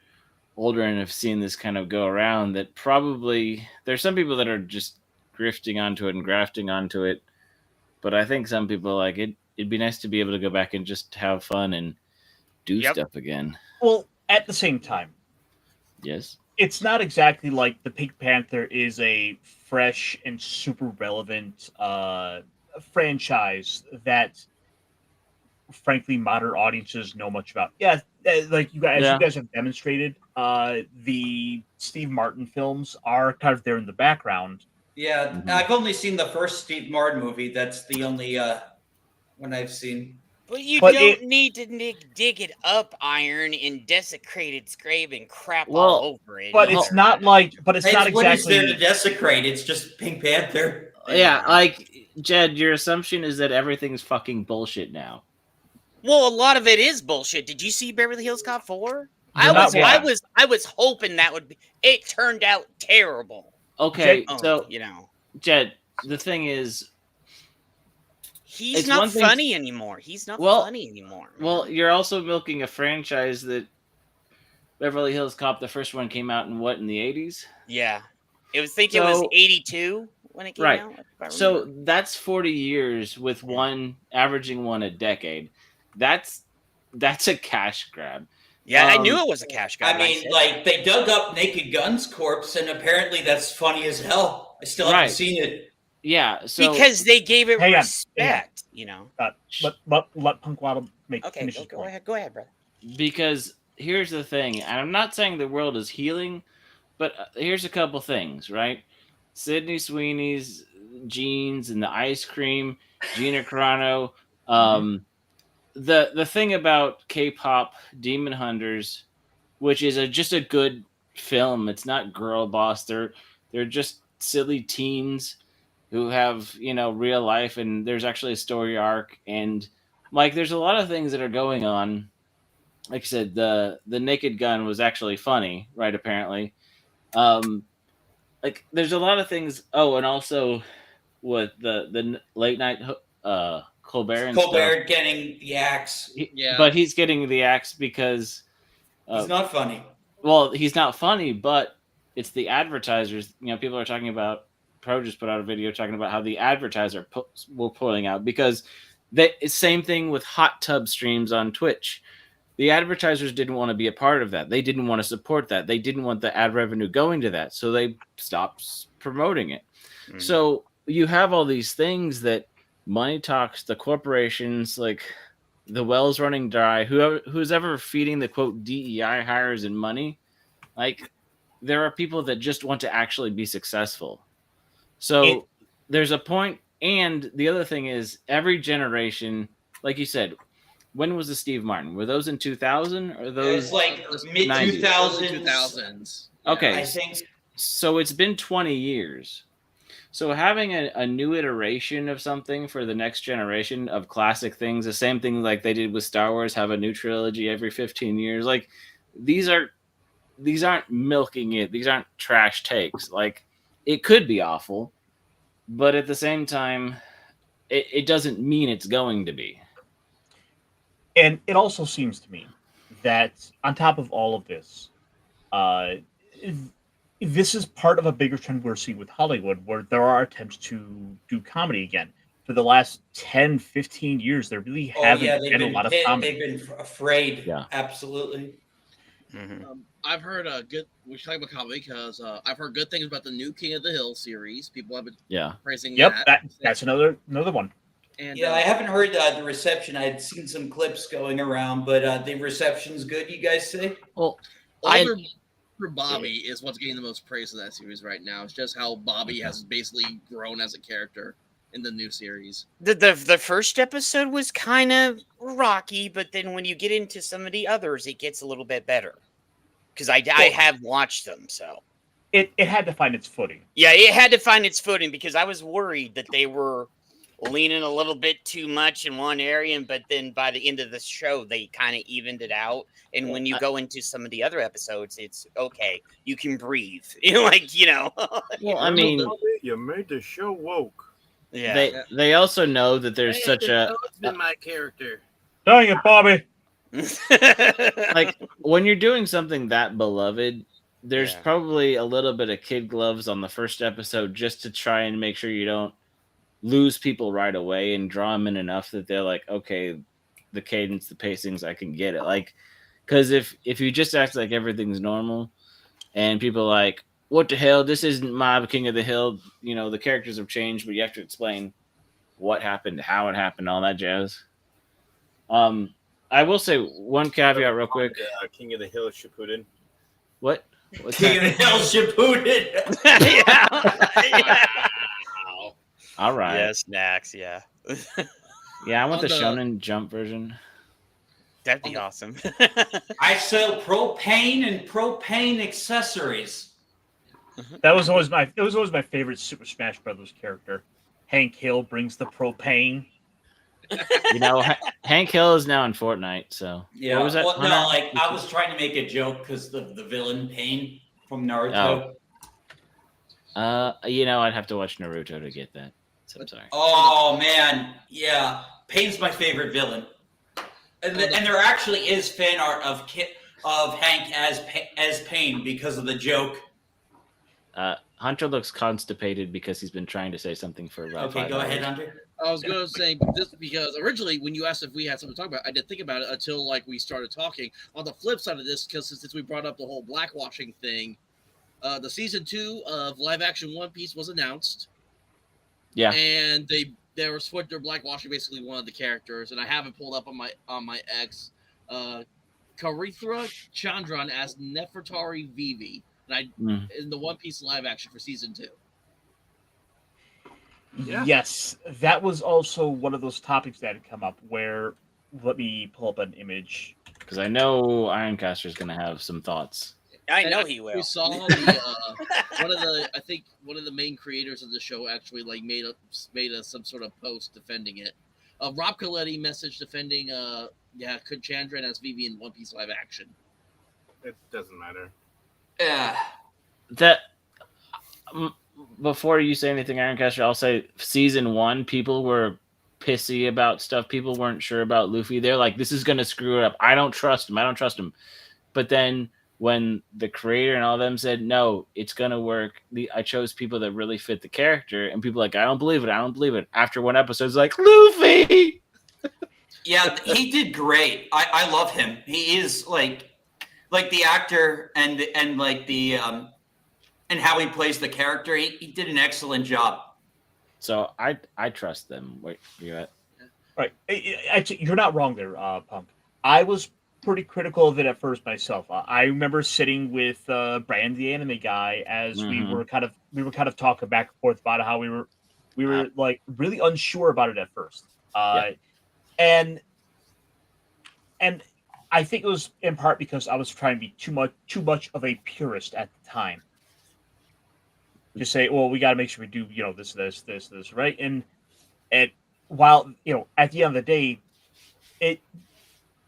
older and have seen this kind of go around. That probably there's some people that are just grifting onto it and grafting onto it. But I think some people like it. It'd be nice to be able to go back and just have fun and do stuff again. Well, at the same time, yes, it's not exactly like the Pink Panther is a fresh and super relevant franchise that, frankly, modern audiences know much about. Yeah, like you guys, you guys have demonstrated, the Steve Martin films are kind of there in the background. Yeah, I've only seen the first Steve Martin movie. That's the only one I've seen. But you don't need to dig it up, Iron, and desecrate its grave and crap all over it. But it's not like, but it's not What is exactly there to desecrate? It's just Pink Panther. Yeah, like Jed, your assumption is that everything's fucking bullshit now. Well, a lot of it is bullshit. Did you see Beverly Hills Cop 4? I was hoping that would be. It turned out terrible. Okay, so you know, Jed, the thing is, he's not funny anymore. He's not funny anymore. Man. Well, you're also milking a franchise that Beverly Hills Cop, the first one came out in the 80s? Yeah. It was it was 82 when it came out. So that's 40 years with averaging one a decade. That's a cash grab. Yeah, I knew it was a cash grab. I mean, like, they dug up Naked Gun's corpse, and apparently that's funny as hell. I still haven't seen it. Yeah, so because they gave it respect, you know. Let Punkwaddle make. Okay, go ahead, brother. Because here's the thing, and I'm not saying the world is healing, but here's a couple things, right? Sydney Sweeney's jeans and the ice cream, Gina Carano. The thing about K-pop Demon Hunters, which is just a good film. It's not girl boss. They're just silly teens who have, you know, real life, and there's actually a story arc, and like there's a lot of things that are going on. Like I said, the Naked Gun was actually funny, right? Apparently, like there's a lot of things. Oh, and also with the late night Colbert getting the axe. But he's getting the axe because he's not funny. Well, he's not funny, but it's the advertisers. You know, people are talking about. Pro just put out a video talking about how the advertiser were pulling out because same thing with hot tub streams on Twitch. The advertisers didn't want to be a part of that. They didn't want to support that. They didn't want the ad revenue going to that, so they stopped promoting it. So you have all these things that money talks. The corporations, like the well's running dry. Who's ever feeding the quote DEI hires and money, like there are people that just want to actually be successful. So there's a point, and the other thing is every generation, like you said, when was the Steve Martin? Were those in 2000 or those? It's like mid 2000s. Okay, I think so. It's been 20 years. So having a new iteration of something for the next generation of classic things, the same thing like they did with Star Wars, have a new trilogy every 15 years. Like these aren't milking it. These aren't trash takes. Like. It could be awful, but at the same time, it doesn't mean it's going to be. And it also seems to me that on top of all of this, this is part of a bigger trend we're seeing with Hollywood, where there are attempts to do comedy again. For the last 10, 15 years, there really haven't been a lot of comedy. They've been afraid. Yeah, absolutely. I've heard we should talk about comedy because I've heard good things about the new King of the Hill series. People have been praising that's another one. And I haven't heard the reception. I had seen some clips going around, but the reception's good, you guys say? Well, for Bobby is what's getting the most praise in that series right now. It's just how Bobby has basically grown as a character in the new series. The first episode was kind of rocky, but then when you get into some of the others, it gets a little bit better. Because I have watched them, so it had to find its footing. Yeah, it had to find its footing because I was worried that they were leaning a little bit too much in one area, but then by the end of the show, they kind of evened it out. And when you go into some of the other episodes, it's okay. You can breathe. Well, I mean, You made the show woke. Yeah. they also know that there's such a It's been my character. Dang it, Bobby. like when you're doing something that beloved, there's Yeah. probably a little bit of kid gloves on the first episode just to try and make sure you don't lose people right away and draw them in enough that they're like, okay, the cadence, the pacings, I can get it. Like, because if you just act like everything's normal and people are like, what the hell, this isn't Mob King of the Hill, the characters have changed, but you have to explain what happened, how it happened, all that jazz. I will say one caveat real quick. King of the Hill Shippuden. What? What's King that? of the Hill Shippuden. Yeah. All right. Yes, Nax. Yeah. Yeah, I want the On Shonen Jump version. That'd be awesome. I sell propane and propane accessories. That was always my favorite Super Smash Brothers character. Hank Hill brings the propane. Hank Hill is now in Fortnite, so Yeah. What was that? Well, Hunter? no, like I was trying to make a joke because the villain Pain from Naruto. I'd have to watch Naruto to get that. So I'm sorry. Oh man, yeah. Pain's my favorite villain. And there actually is fan art of Hank as Pain because of the joke. Hunter looks constipated because he's been trying to say something for about Okay, 5 go hours. ahead, Hunter. I was going to say this because originally when you asked if we had something to talk about, I didn't think about it until we started talking. On the flip side of this, because since we brought up the whole blackwashing thing, the season 2 of live action One Piece was announced. Yeah. And they were they're blackwashing basically one of the characters, and I have it pulled up on my X, Karithra Chandran as Nefertari Vivi, in the One Piece live action for season 2. Yeah. Yes, that was also one of those topics that had come up where, let me pull up an image. Because I know Ironcaster's going to have some thoughts. I know he will. We saw one of the main creators of the show actually made some sort of post defending it. Rob Coletti message defending Chandran as Vivi in One Piece live action. It doesn't matter. Yeah. Before you say anything, Ironcaster, I'll say season 1, people were pissy about stuff. People weren't sure about Luffy. They're like, this is going to screw it up. I don't trust him. But then when the creator and all them said, no, it's going to work, I chose people that really fit the character. And people are like, I don't believe it. After one episode, it's like, Luffy! Yeah, he did great. I love him. He is like the actor and and how he plays the character. He did an excellent job. So I trust them. Wait, you at? Right. You're not wrong there, Punk. I was pretty critical of it at first myself. I remember sitting with Brand, the anime guy, as we were kind of talking back and forth about how we were like really unsure about it at first. And I think it was in part because I was trying to be too much of a purist at the time. To say, well, we got to make sure we do, this, right? And while, at the end of the day,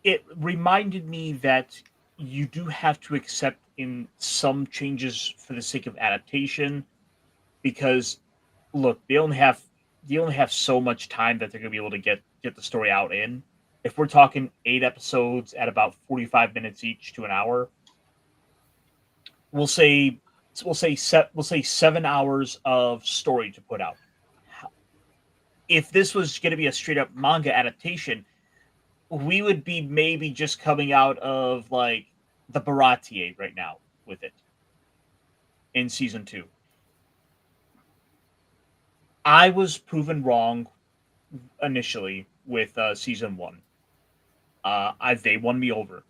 it reminded me that you do have to accept in some changes for the sake of adaptation, because look, they only have so much time that they're going to be able to get the story out in. If we're talking 8 episodes at about 45 minutes each to an hour, we'll say 7 hours of story to put out. If this was going to be a straight up manga adaptation, we would be maybe just coming out of like the Baratier right now with it in season 2. I was proven wrong initially with season 1. They won me over.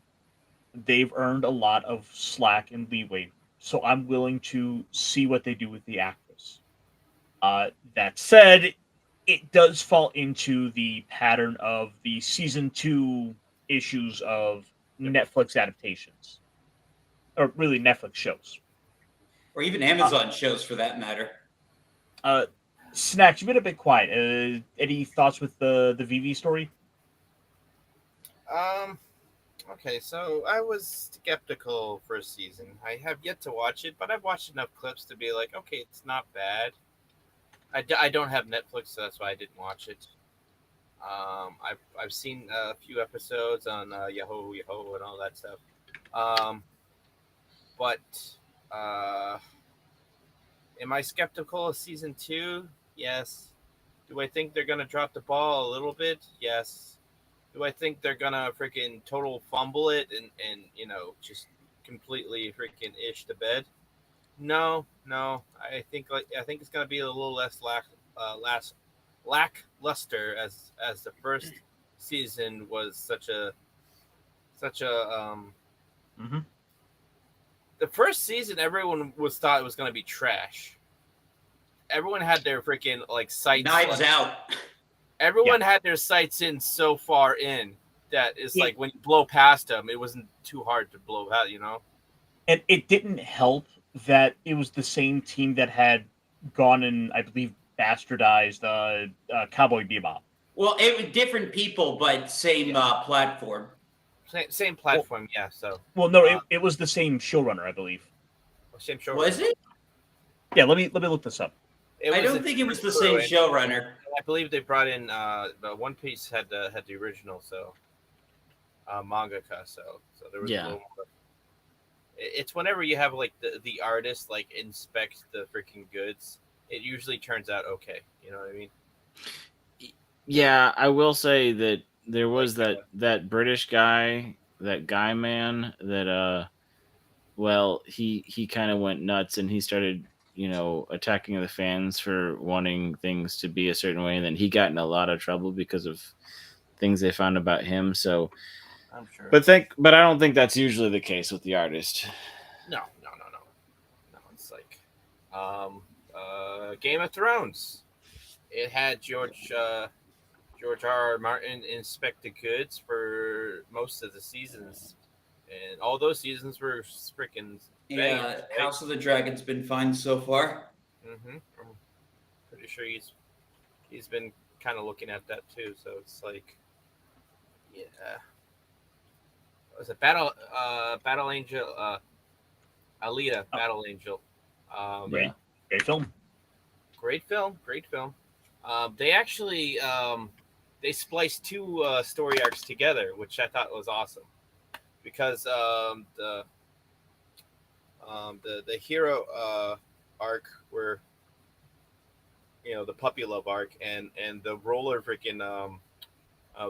They've earned a lot of slack and leeway, so I'm willing to see what they do with the actress. That said, it does fall into the pattern of the season 2 issues of Netflix adaptations, or really Netflix shows, Or even Amazon shows for that matter. Snacks, you've been a bit quiet. Any thoughts with the VV story? Okay, so I was skeptical for a season. I have yet to watch it, but I've watched enough clips to be like, okay, it's not bad. I don't have Netflix, so that's why I didn't watch it. I've seen a few episodes on Yahoo and all that stuff. But am I skeptical of season 2? Yes. Do I think they're gonna drop the ball a little bit? Yes. Do I think they're gonna freaking total fumble it and just completely freaking ish to bed? No. I think it's gonna be a little less lackluster as the first season was such a Mm-hmm. the first season everyone thought it was gonna be trash. Everyone had their freaking like sights. Knives Out. Everyone had their sights in so far in that it's Yeah. like when you blow past them, it wasn't too hard to blow out, And it didn't help that it was the same team that had gone and, I believe, bastardized Cowboy Bebop. Well, it was different people, but same platform. Same platform, yeah. So Well, no, it was the same showrunner, I believe. same show. Was it? Yeah, let me look this up. I don't think it was the same showrunner. I believe they brought in One Piece had the original, so mangaka. So there was a little more. It's whenever you have like the artist like inspect the freaking goods, it usually turns out okay. You know what I mean? Yeah, I will say that there was that British guy, that guy man that he kind of went nuts and he started attacking the fans for wanting things to be a certain way, and then he got in a lot of trouble because of things they found about him. So I'm sure. But I don't think that's usually the case with the artist. No. It's like Game of Thrones. It had George R.R. Martin inspect the goods for most of the seasons, and all those seasons were freaking. Yeah, bangers, right? House of the Dragon's been fine so far. Mm-hmm. I'm pretty sure he's been kind of looking at that too. So it's like, yeah. Was it Battle Angel? Alita, Battle Angel. Great film. Great film. They actually they spliced two story arcs together, which I thought was awesome, because the hero arc, where the puppy love arc, and the roller freaking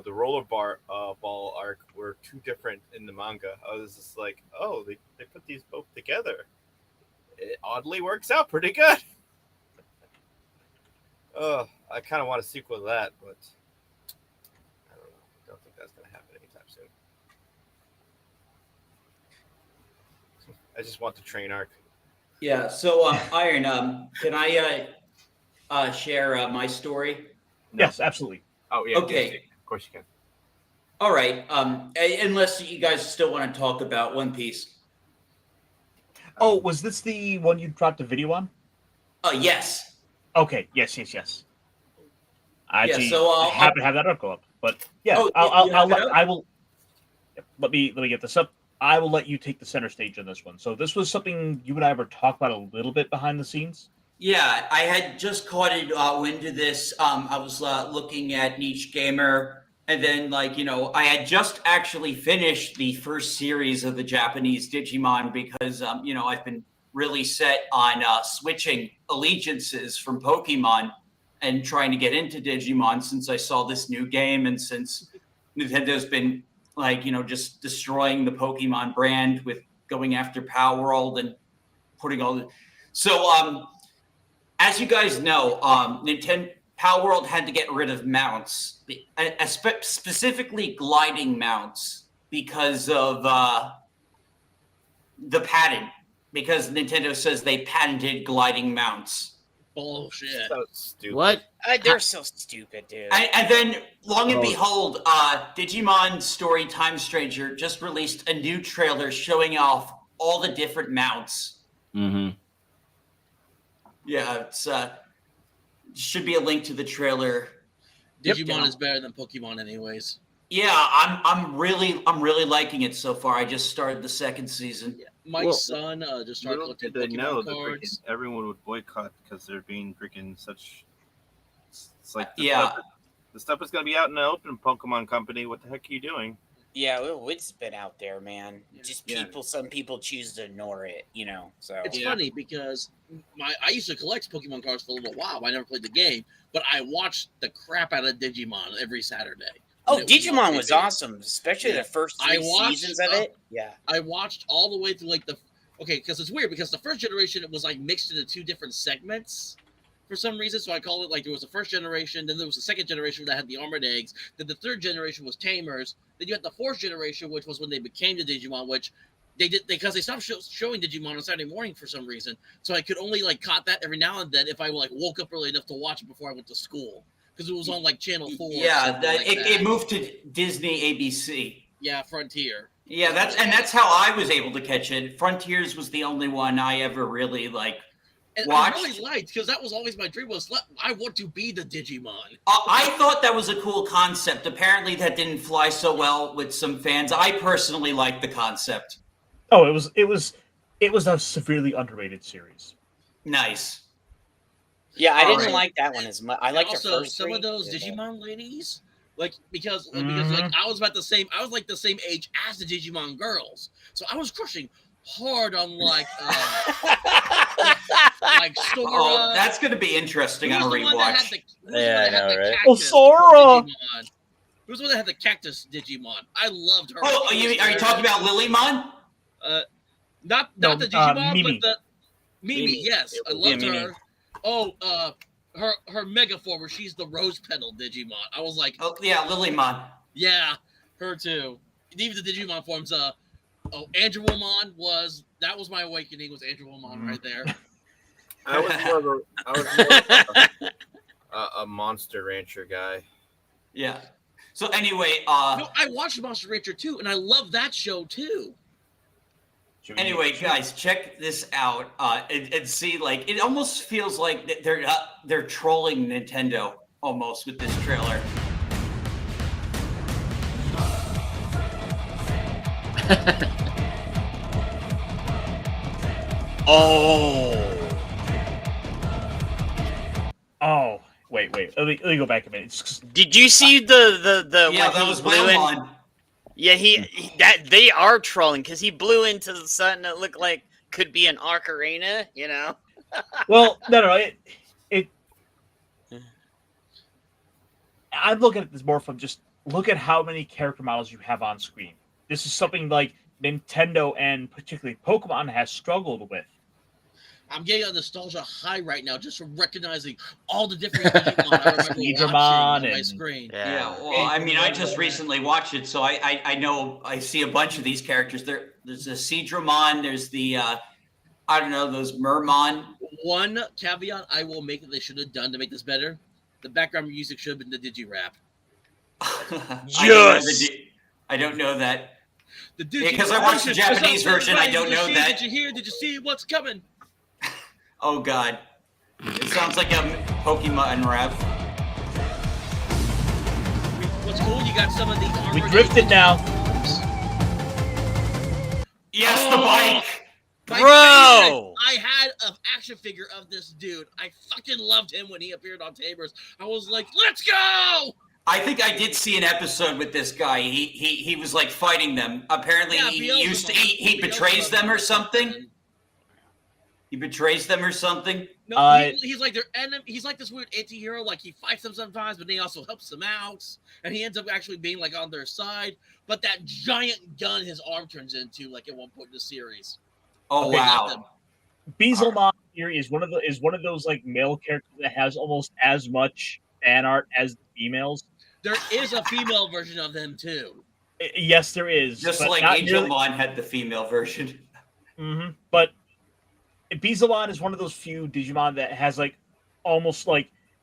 the roller ball arc were two different in the manga. I was just like, oh, they put these both together. It oddly works out pretty good. I kind of want a sequel to that, but I don't know. I don't think that's going to happen anytime soon. I just want the train arc. Yeah. So, Iron, can I share my story? No. Yes, absolutely. Oh yeah. Okay. Of course you can. All right. Unless you guys still want to talk about One Piece. Oh, was this the one you dropped a video on? Yes. Okay. Yes. I actually happen to have that article up, but yeah, I will. Let me get this up. I will let you take the center stage on this one. So this was something you and I ever talked about a little bit behind the scenes. Yeah, I had just caught it into this. I was looking at Niche Gamer, and then I had just actually finished the first series of the Japanese Digimon, because I've been really set on switching allegiances from Pokemon and trying to get into Digimon since I saw this new game, and since Nintendo's been just destroying the Pokemon brand with going after Power World and putting all the. So, as you guys know, Nintendo Power World had to get rid of mounts, specifically gliding mounts, because of the patent. Because Nintendo says they patented gliding mounts. Bullshit. So stupid. What? They're so stupid, dude. And then, long and behold, Digimon Story Time Stranger just released a new trailer showing off all the different mounts. Mm-hmm. Yeah, it's should be a link to the trailer. Digimon is better than Pokemon, anyways. Yeah, I'm really liking it so far. I just started the second season. Yeah. My son just started Little collecting did they know Pokemon that freaking cards. everyone would boycott because they're being freaking such. It's like Yeah. The stuff is going to be out in the open, Pokemon Company. What the heck are you doing? Yeah, it's been out there, man. Just some people choose to ignore it, you know. So It's funny because I used to collect Pokemon cards for a little while. I never played the game, but I watched the crap out of Digimon every Saturday. Oh, Digimon was awesome, especially the first 3 seasons of it. Yeah, I watched all the way through because it's weird because the first generation it was like mixed into 2 different segments for some reason. So I call it like there was the first generation, then there was the second generation that had the armored eggs, then the third generation was tamers, then you had the fourth generation, which was when they became the Digimon, which they did because they stopped showing Digimon on Saturday morning for some reason. So I could only caught that every now and then if I woke up early enough to watch it before I went to school. Because it was on channel 4. Yeah, it moved to Disney ABC. Yeah, Frontier. Yeah, that's how I was able to catch it. Frontiers was the only one I ever really watched. I really liked because that was always my dream. I want to be the Digimon. I thought that was a cool concept. Apparently, that didn't fly so well with some fans. I personally liked the concept. Oh, it was a severely underrated series. Nice. Yeah, I didn't like that one as much. I liked the first some 3. of those Digimon ladies, because I was about the same. I was the same age as the Digimon girls, so I was crushing hard on Sora. Oh, that's going to be interesting on a rewatch. Sora. Who's the one that had the cactus Digimon? I loved her. Oh, are you talking about Lilymon? Not the Digimon, Mimi. but the Mimi. Yes, I loved her. Mimi. Oh, her mega form where she's the rose petal Digimon. I was like, oh yeah, Lilymon. Yeah, her too. Even the Digimon forms. Andrewomon was my awakening. Was Andrewomon right there? I was more of a Monster Rancher guy. Yeah. So anyway, no, I watched Monster Rancher too, and I love that show too. Anyway, guys, check this out and see. It almost feels like they're trolling Nintendo almost with this trailer. Oh, wait. Let me go back a minute. Did you see the Yeah, that was Wellmon. Yeah, they are trolling because he blew into the sun that looked like could be an Ocarina, you know. Well, no. I'm looking at this more from just look at how many character models you have on screen. This is something like Nintendo and particularly Pokemon has struggled with. I'm getting a nostalgia high right now just from recognizing all the different Digimon I remember watching on my screen. Yeah, well, I mean, I just recently watched it, so I know I see a bunch of these characters. There's the Seadramon, there's the I don't know, those Mermon. One caveat I will make that they should have done to make this better: the background music should have been the Digirap. Yes. I don't know that. Because because I watched the Japanese version, I don't know that. Did you hear? Did you see what's coming? Oh God, it sounds like a Pokemon rap. What's cool? You got some of the armored. We drifted now. Yes, the bike. Bro! I had an action figure of this dude. I fucking loved him when he appeared on Tamers. I was like, let's go! I think I did see an episode with this guy. He was fighting them. Apparently, he betrays them or something. He betrays them or something. No, he's like their enemy. He's like this weird anti-hero. He fights them sometimes, but he also helps them out. And he ends up actually being on their side. But that giant gun his arm turns into at one point in the series. Oh wow! Beelzemon here is one of those male characters that has almost as much fan art as the females. There is a female version of them too. Yes, there is. Just like Angelmon had the female version. Mm-hmm. But Beelzemon is one of those few Digimon that has almost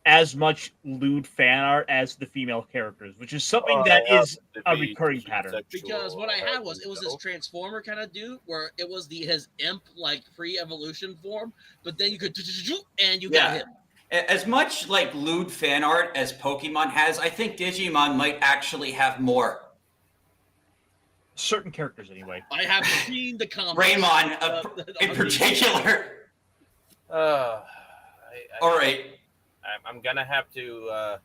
as much lewd fan art as the female characters, which is something that is a recurring pattern. Because what I had was this Transformer kind of dude where it was his imp pre-evolution form, but then you could and you got him. As much like lewd fan art as Pokemon has, I think Digimon might actually have more. Certain characters, anyway. I have seen the comics. Raymond, in on particular. All right. I'm gonna have to.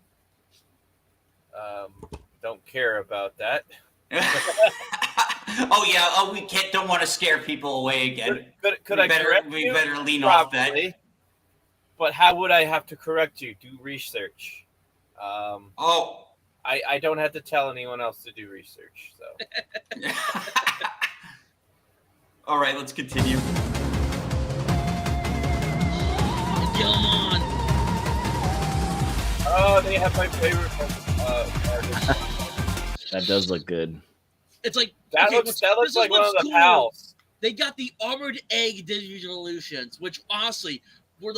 Don't care about that. Oh yeah. Oh, we don't want to scare people away again. Could I correct we you? better lean Probably. off that. But how would I have to correct you? Do research. Oh. I don't have to tell anyone else to do research. So. All right, let's continue. Gilmon. Oh, they have my favorite artist. That does look good. It's like that okay, looks like one of the cool. pals. They got the Armored Egg Digivolutions, which honestly were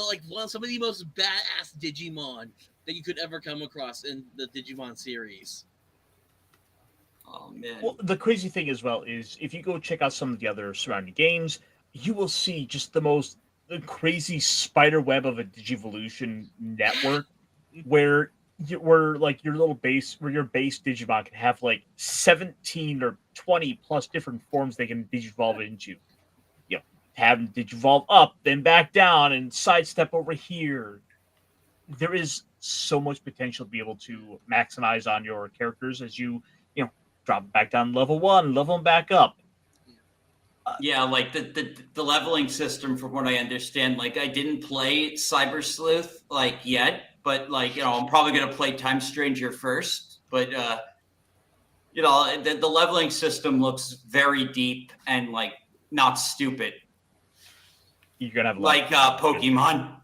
some of the most badass Digimon that you could ever come across in the Digimon series. Oh man. Well, the crazy thing as well is if you go check out some of the other surrounding games, you will see just the crazy spider web of a Digivolution network where like your little base, where your base Digimon can have like 17 or 20 plus different forms they can Digivolve into. You know, have them Digivolve up, then back down, and sidestep over here. There is so much potential to be able to maximize on your characters as you drop them back down to level 1, level them back up. Yeah, like the leveling system, from what I understand, like I didn't play Cyber Sleuth like yet, but like I'm probably gonna play Time Stranger first. But the leveling system looks very deep and like not stupid. You're gonna have like Pokemon.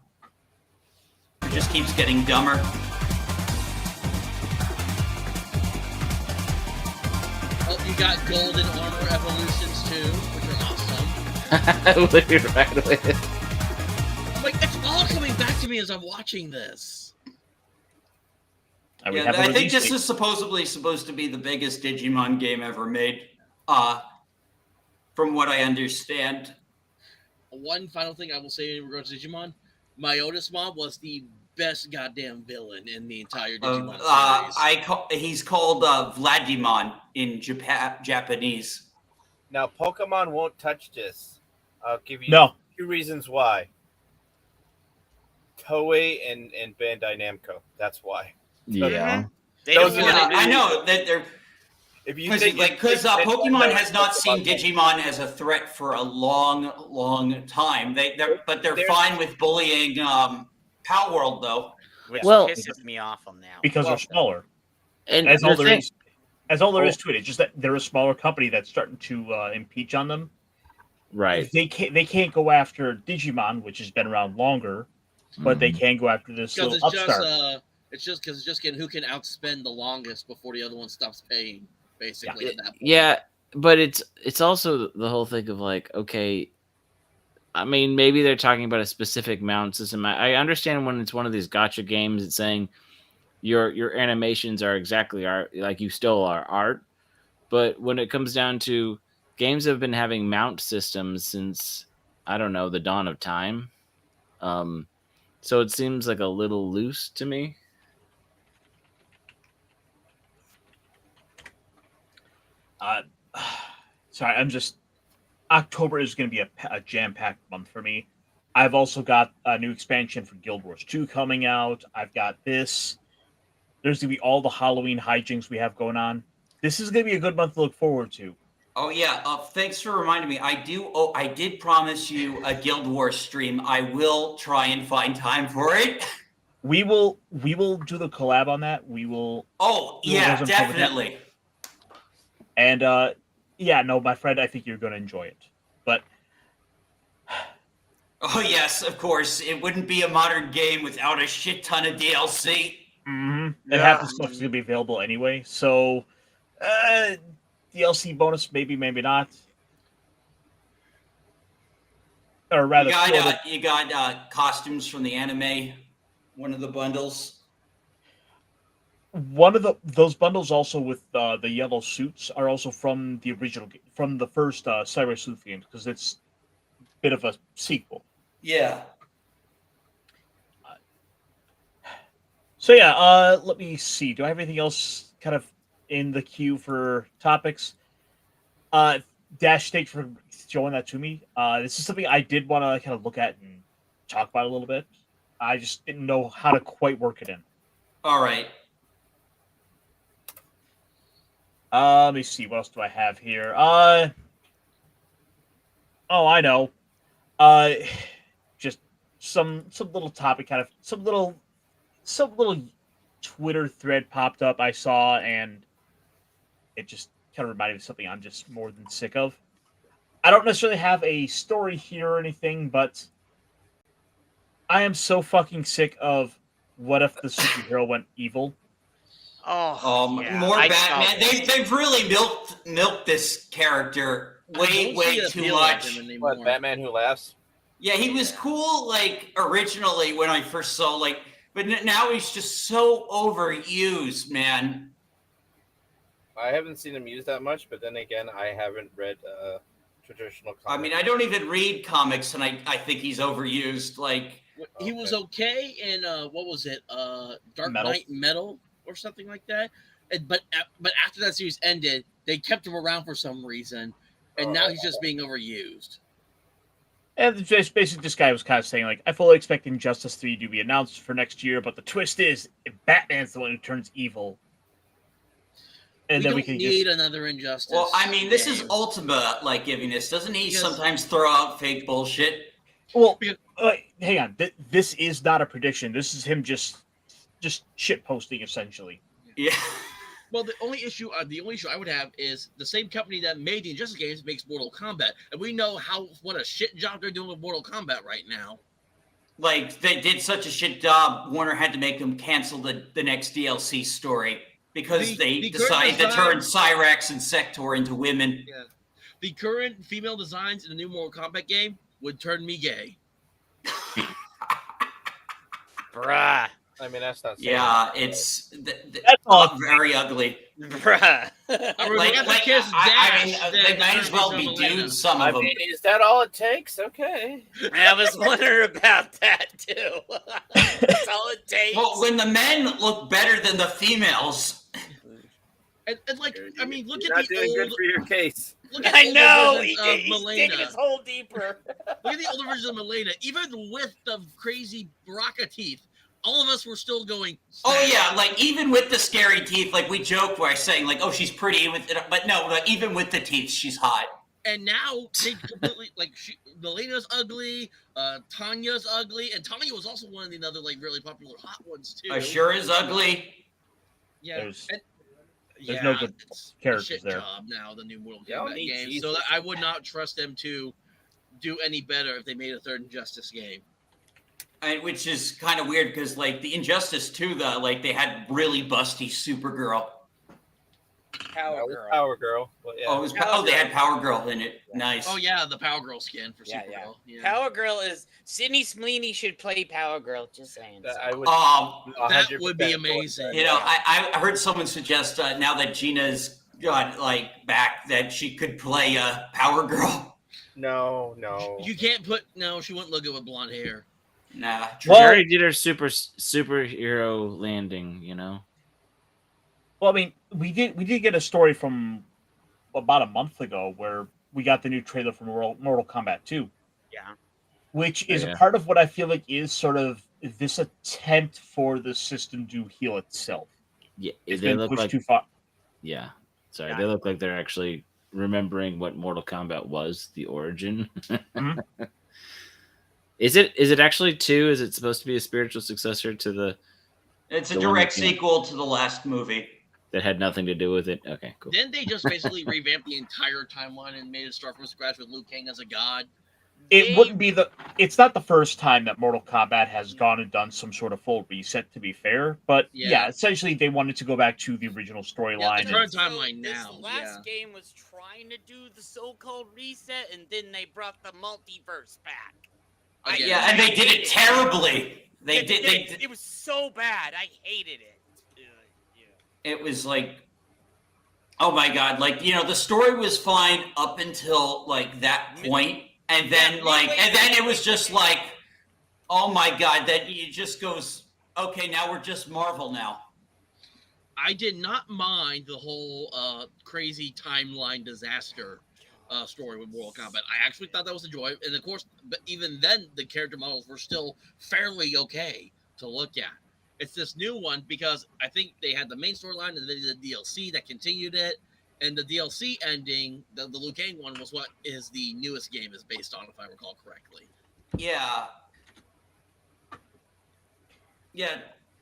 It just keeps getting dumber. You got Golden Armor Evolutions too, which are awesome. Right away. Like it's all coming back to me as I'm watching this. I think this is supposedly supposed to be the biggest Digimon game ever made, from what I understand. One final thing I will say in regards to Digimon, Myotismon was the best goddamn villain in the entire Digimon series. He's called Vladimon in Japanese. Now, Pokemon won't touch this. I'll give you 2 reasons why. Toei and Bandai Namco. That's why. Yeah. I know that they're... Because Pokemon has not seen Digimon as a threat for a long, long time. They're fine with bullying Power World, though. Which pisses me off on now. Because they're smaller. And That's all there is to it. It's just that they're a smaller company that's starting to impeach on them. Right. They can't go after Digimon, which has been around longer, but they can go after this little upstart. It's just getting who can outspend the longest before the other one stops paying, basically. At that point. Yeah, but it's also the whole thing of like, okay, I mean, maybe they're talking about a specific mount system. I understand when it's one of these gacha games, it's saying your animations are exactly art, like you still are art. But when it comes down to games that have been having mount systems since, I don't know, the dawn of time. So it seems like a little loose to me. Sorry, October is going to be a jam-packed month for me. I've also got a new expansion for Guild Wars 2 coming out. I've got this. There's going to be all the Halloween hijinks we have going on. This is going to be a good month to look forward to. Oh yeah, thanks for reminding me. I did promise you a Guild Wars stream. I will try and find time for it. We will do the collab on that. We will. Oh yeah, definitely. And my friend, I think you're going to enjoy it. But oh yes, of course, it wouldn't be a modern game without a shit ton of DLC. And half the stuff is going to be available anyway. So, DLC bonus, maybe not. Or rather, you got costumes from the anime. One of the bundles. One of those bundles also with the yellow suits are also from the original, from the first Cyber Sleuth games, because it's a bit of a sequel. Yeah. So yeah, let me see. Do I have anything else kind of in the queue for topics? Dash, thanks for showing that to me. This is something I did want to kind of look at and talk about a little bit. I just didn't know how to quite work it in. All right. Let me see. What else do I have here? Oh, I know. Just some little topic, kind of some little Twitter thread popped up I saw, and it just kind of reminded me of something I'm just more than sick of. I don't necessarily have a story here or anything, but I am so fucking sick of what if the superhero went evil. More Batman. They've really milked this character way too much. What, Batman Who Laughs? Yeah, he was cool like originally when I first saw but now he's just so overused, man. I haven't seen him used that much, but then again, I haven't read traditional comics. I mean, I don't even read comics, and I think he's overused. He was okay in what was it? Dark Knight Metal or something like that. But after that series ended, they kept him around for some reason, and now he's just being overused. And just basically, this guy was kind of saying, I fully expect Injustice 3 to be announced for next year, but the twist is Batman's the one who turns evil. And we don't need another Injustice. Well, I mean, this is Ultima giving this. Doesn't he sometimes throw out fake bullshit? Well, hang on. This is not a prediction. This is him just shit posting, essentially. Yeah. Well, the only issue I would have is the same company that made the Injustice games makes Mortal Kombat, and we know what a shit job they're doing with Mortal Kombat right now. They did such a shit job. Warner had to make them cancel the next DLC story because they decided to turn Cyrax and Sector into women. Yeah. The current female designs in the new Mortal Kombat game would turn me gay. Bruh. I mean, that's not. Yeah, it's that's very ugly. Bruh. I mean, they might as well be dudes. Some of them. Is that all it takes? Okay. I was wondering about that too. That's all it takes. Well, when the men look better than the females. And I mean, look You're at not the doing old. good for your case. Look at I know. He's digging his hole deeper. Look at the older version of Milena. Even with the crazy Baraka teeth, all of us were still going. Oh yeah, even with the scary teeth, we joked by saying oh, she's pretty with it, but no, even with the teeth, she's hot. And now they completely Milena's ugly, Tanya's ugly, and Tanya was also one of the other really popular hot ones too. Sure is ugly. Yeah. There's no good characters there. Job now, the new Mortal Kombat game. So I would not trust them to do any better if they made a third Injustice game. Which is kind of weird because, the Injustice 2, they had really busty Supergirl. Power Girl. Well, yeah. They had Power Girl in it. Nice. Oh yeah, the Power Girl skin for Supergirl. Yeah. Power Girl is Sydney Sweeney should play Power Girl. Just saying. That would be amazing. I heard someone suggest now that Gina's got back that she could play Power Girl. No. You can't put. No, she wouldn't look good with blonde hair. Nah. She already did her superhero landing, Well, I mean, we did get a story from about a month ago where we got the new trailer for Mortal Kombat 2. Yeah. Which is part of what I feel like is sort of this attempt for the system to heal itself. Yeah, it's they been look pushed too far. Yeah. Sorry, they look like they're actually remembering what Mortal Kombat was, the origin. Mm-hmm. Is it actually 2? Is it supposed to be a spiritual successor to the? It's a direct sequel to the last movie. That had nothing to do with it. Okay, cool. Then they just basically revamped the entire timeline and made it start from scratch with Liu Kang as a god. It's not the first time that Mortal Kombat has gone and done some sort of full reset, to be fair. But yeah essentially they wanted to go back to the original storyline. The current timeline now. This last game was trying to do the so-called reset, and then they brought the multiverse back. And they did it terribly. They did. It was so bad. I hated it. It was oh my god! The story was fine up until that point, and then it was just oh my god! That it just goes Okay, now we're just Marvel now. I did not mind the whole crazy timeline disaster story with Mortal Kombat. I actually thought that was a joy, and of course, but even then, the character models were still fairly okay to look at. It's this new one because I think they had the main storyline and then the DLC that continued it, and the DLC ending, the Liu Kang one, was what is the newest game is based on, if I recall correctly. Yeah. Yeah,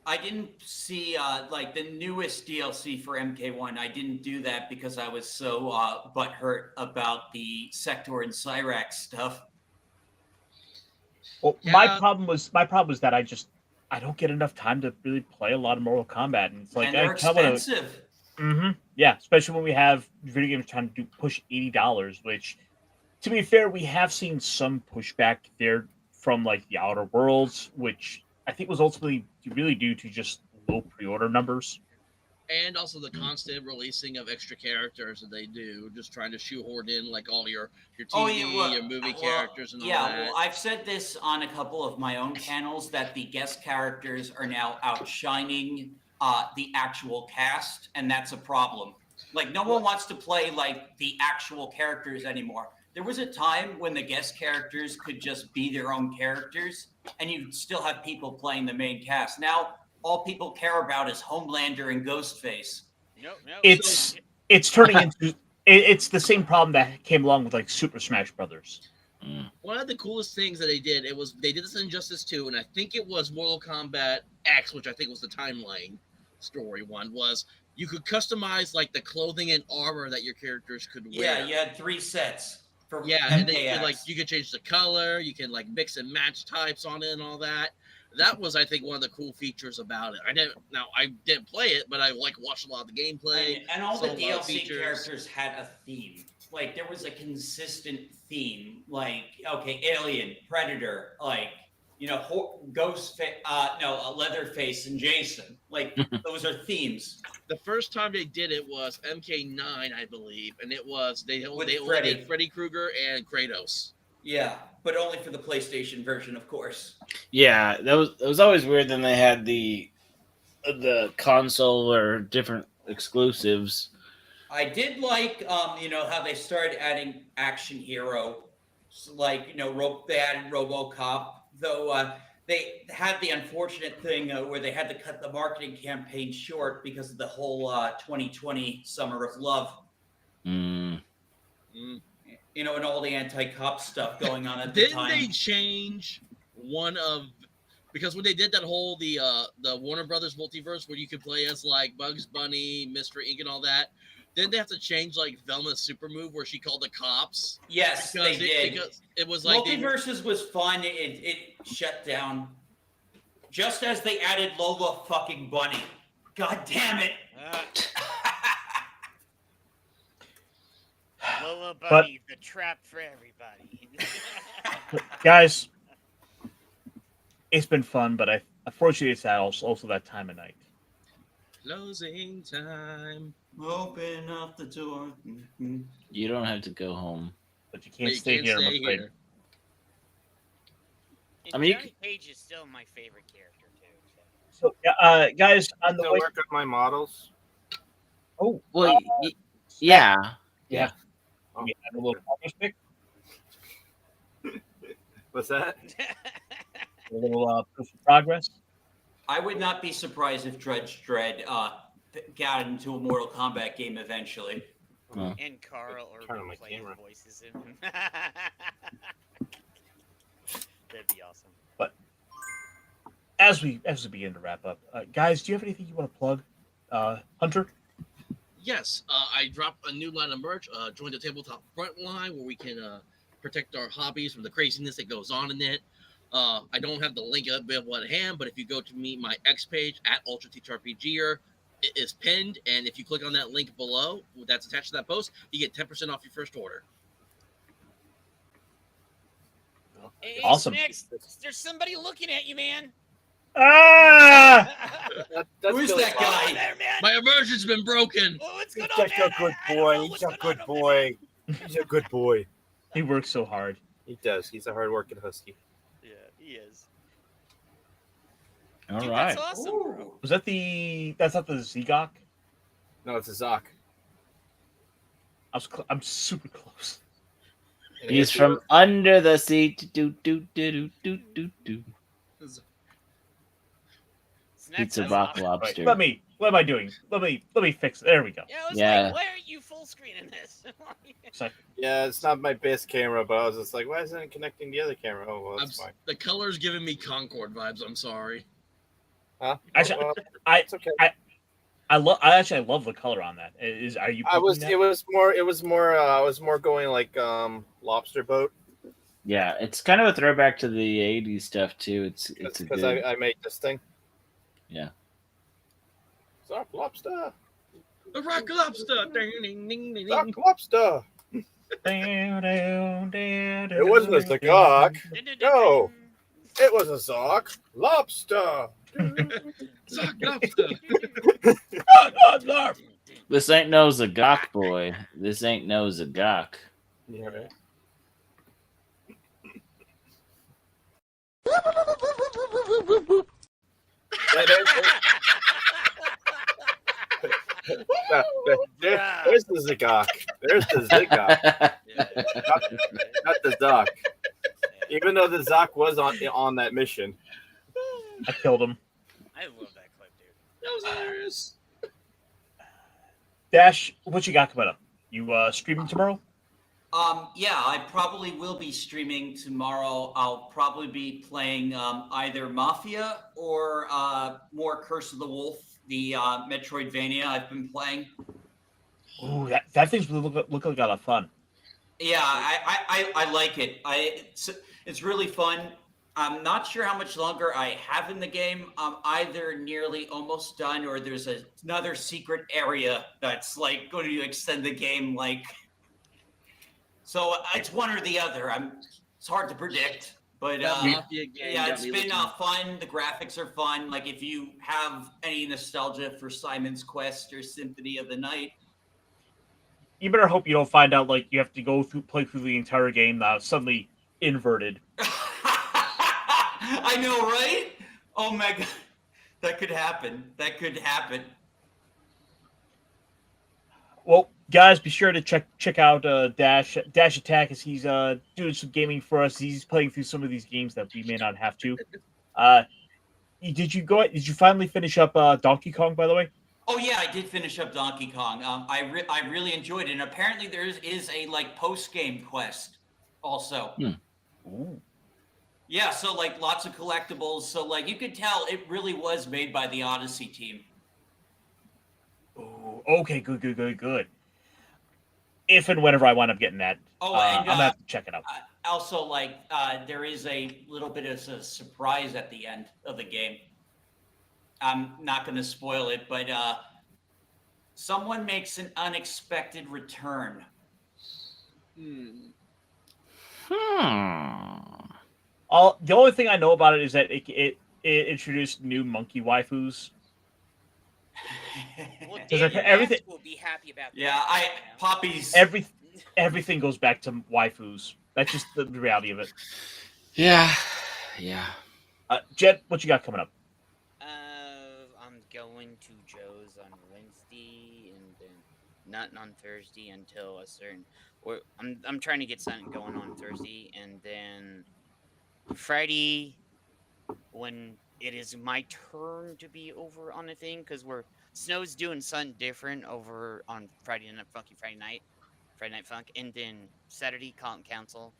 I didn't see like the newest DLC for MK1. I didn't do that because I was so butthurt about the Sector and Cyrax stuff. Well, Yeah. my problem was that I don't get enough time to really play a lot of Mortal Kombat, and it's like And they're expensive. Yeah, especially when we have video games trying to push $80, which, to be fair, we have seen some pushback there from like the Outer Worlds, which I think was ultimately really due to just low pre-order numbers. And also the constant releasing of extra characters that they do, just trying to shoehorn in like all your TV, your movie characters and all that. Well, I've said this on a couple of my own channels that the guest characters are now outshining the actual cast, and that's a problem. Like, no one wants to play like the actual characters anymore. There was a time when the guest characters could just be their own characters, and you'd still have people playing the main cast. Now, all people care about is Homelander and Ghostface. No. It's turning into it's the same problem that came along with like Super Smash Brothers. One of the coolest things that they did, they did this in Injustice 2, and I think it was Mortal Kombat X, which I think was the timeline story one, was you could customize like the clothing and armor that your characters could wear. Yeah, you had 3 sets for and then like you could change the color, you can like mix and match types on it and all that. That was, I think, one of the cool features about it. I didn't play it, but I like watched a lot of the gameplay. And all the DLC characters had a theme. Like, there was a consistent theme. Like, okay, Alien, Predator, like, you know, Leatherface and Jason. Like, those are themes. The first time they did it was MK9, I believe, and it was they only did Freddy Krueger and Kratos. Yeah, but only for the PlayStation version, of course. Yeah, it was always weird. Then they had the console or different exclusives. I did like, you know, how they started adding action hero, like, you know, they added RoboCop, though they had the unfortunate thing where they had to cut the marketing campaign short because of the whole 2020 Summer of Love. You know, and all the anti-cop stuff going on at the time. Didn't they change because when they did that whole the Warner Brothers multiverse where you could play as like Bugs Bunny, Mr. Ink, and all that, didn't they have to change like Velma's super move where she called the cops? Yes, they did. Because it was like Multiverses was fun. It shut down just as they added Lola fucking Bunny. God damn it! Lola Bunny, the trap for everybody. Guys, it's been fun, but unfortunately it's also that time of night. Closing time. Open up the door. You don't have to go home, but you can't stay here. I'm afraid. I mean, Johnny Cage is still my favorite character too. So, guys, on the way. Work on my models. Oh, well, yeah. We had a little progress pick. What's that? A little proof of progress. I would not be surprised if Judge Dredd got into a Mortal Kombat game eventually. And Carl Urban playing voices in him. That'd be awesome. But as we begin to wrap up, guys, do you have anything you want to plug, Hunter? Yes, I dropped a new line of merch. Join the Tabletop Frontline, where we can protect our hobbies from the craziness that goes on in it. I don't have the link available at hand, but if you go to my X page at UltraTeachRPGer, it is pinned, and if you click on that link below that's attached to that post, you get 10% off your first order. Hey, awesome. There's somebody looking at you, man. Ah! Who's that guy? There, my immersion's been broken. Oh, what's going He's such a good boy. He's a good boy. He's a good boy. He works so hard. He does. He's a hard-working husky. Yeah, he is. All Dude, right. that's awesome, bro. Was that the? That's not the Zegok. No, it's a Zoc. I'm super close. And He's Andrew- from under the sea. Do do do do do do do. Snack, Pizza that's rock awesome. lobster. Right, what am I doing? Let me fix it. There we go. Yeah, I was Yeah. like, why aren't you full screening this? Second. Yeah, it's not my best camera, but I was just like, why isn't it connecting the other camera? Oh, well, that's fine. The color's giving me Concord vibes. I'm sorry. Huh? Actually, Well, I it's okay. I love the color on that. Are you? I was. that? It was more. I was more going like lobster boat Yeah, it's kind of a throwback to the '80s stuff too. It's a because good. I made this thing. Yeah. Zoc lobster. The rock lobster. Ding, ding, ding, ding, Zoc ding. lobster. It wasn't a Zagok. No, it was a Zoc lobster. Zoc lobster. This ain't no Zagok boy. This ain't no Zagok. Yeah, right. There's the Zagok. There's the Zagok. Not the Zoc. Even though the Zoc was on that mission. I killed him. I love that clip, dude. That was hilarious. Dash, what you got coming up? You streaming tomorrow? Yeah, I probably will be streaming tomorrow. I'll probably be playing either Mafia or more Curse of the Wolf, the Metroidvania I've been playing. Ooh, that thing's look like a lot of fun. Yeah, I like it. It's really fun. I'm not sure how much longer I have in the game. I'm either nearly almost done or there's another secret area that's like going to extend the game. So it's one or the other. It's hard to predict, but Mafia game yeah, got it's me been looking. fun. The graphics are fun. Like if you have any nostalgia for Simon's Quest or Symphony of the Night. You better hope you don't find out like you have to play through the entire game now suddenly inverted. I know, right? Oh my god, that could happen. Well, guys, be sure to check out Dash Attack as he's doing some gaming for us. He's playing through some of these games that we may not have to. Did you finally finish up Donkey Kong, by the way? Oh yeah, I did finish up Donkey Kong. I really enjoyed it. And apparently there is a post game quest also. Ooh. Yeah, so lots of collectibles. So you could tell it really was made by the Odyssey team. Oh, okay, good. If and whenever I wind up getting that, Oh, I'm gonna have to check it out. Also, there is a little bit of a surprise at the end of the game. I'm not going to spoil it, but someone makes an unexpected return. The only thing I know about it is that it introduced new monkey waifus. Well, Does Daniel everything- will be happy about that. Yeah, Poppy's. Everything goes back to waifus. That's just the reality of it. Yeah. Jet, what you got coming up? I'm going to Joe's on Wednesday and then nothing on Thursday until a certain. Or I'm trying to get something going on Thursday and then Friday when it is my turn to be over on a thing because Snow's doing something different over on Friday night, Friday Night Funk, and then Saturday Column Council.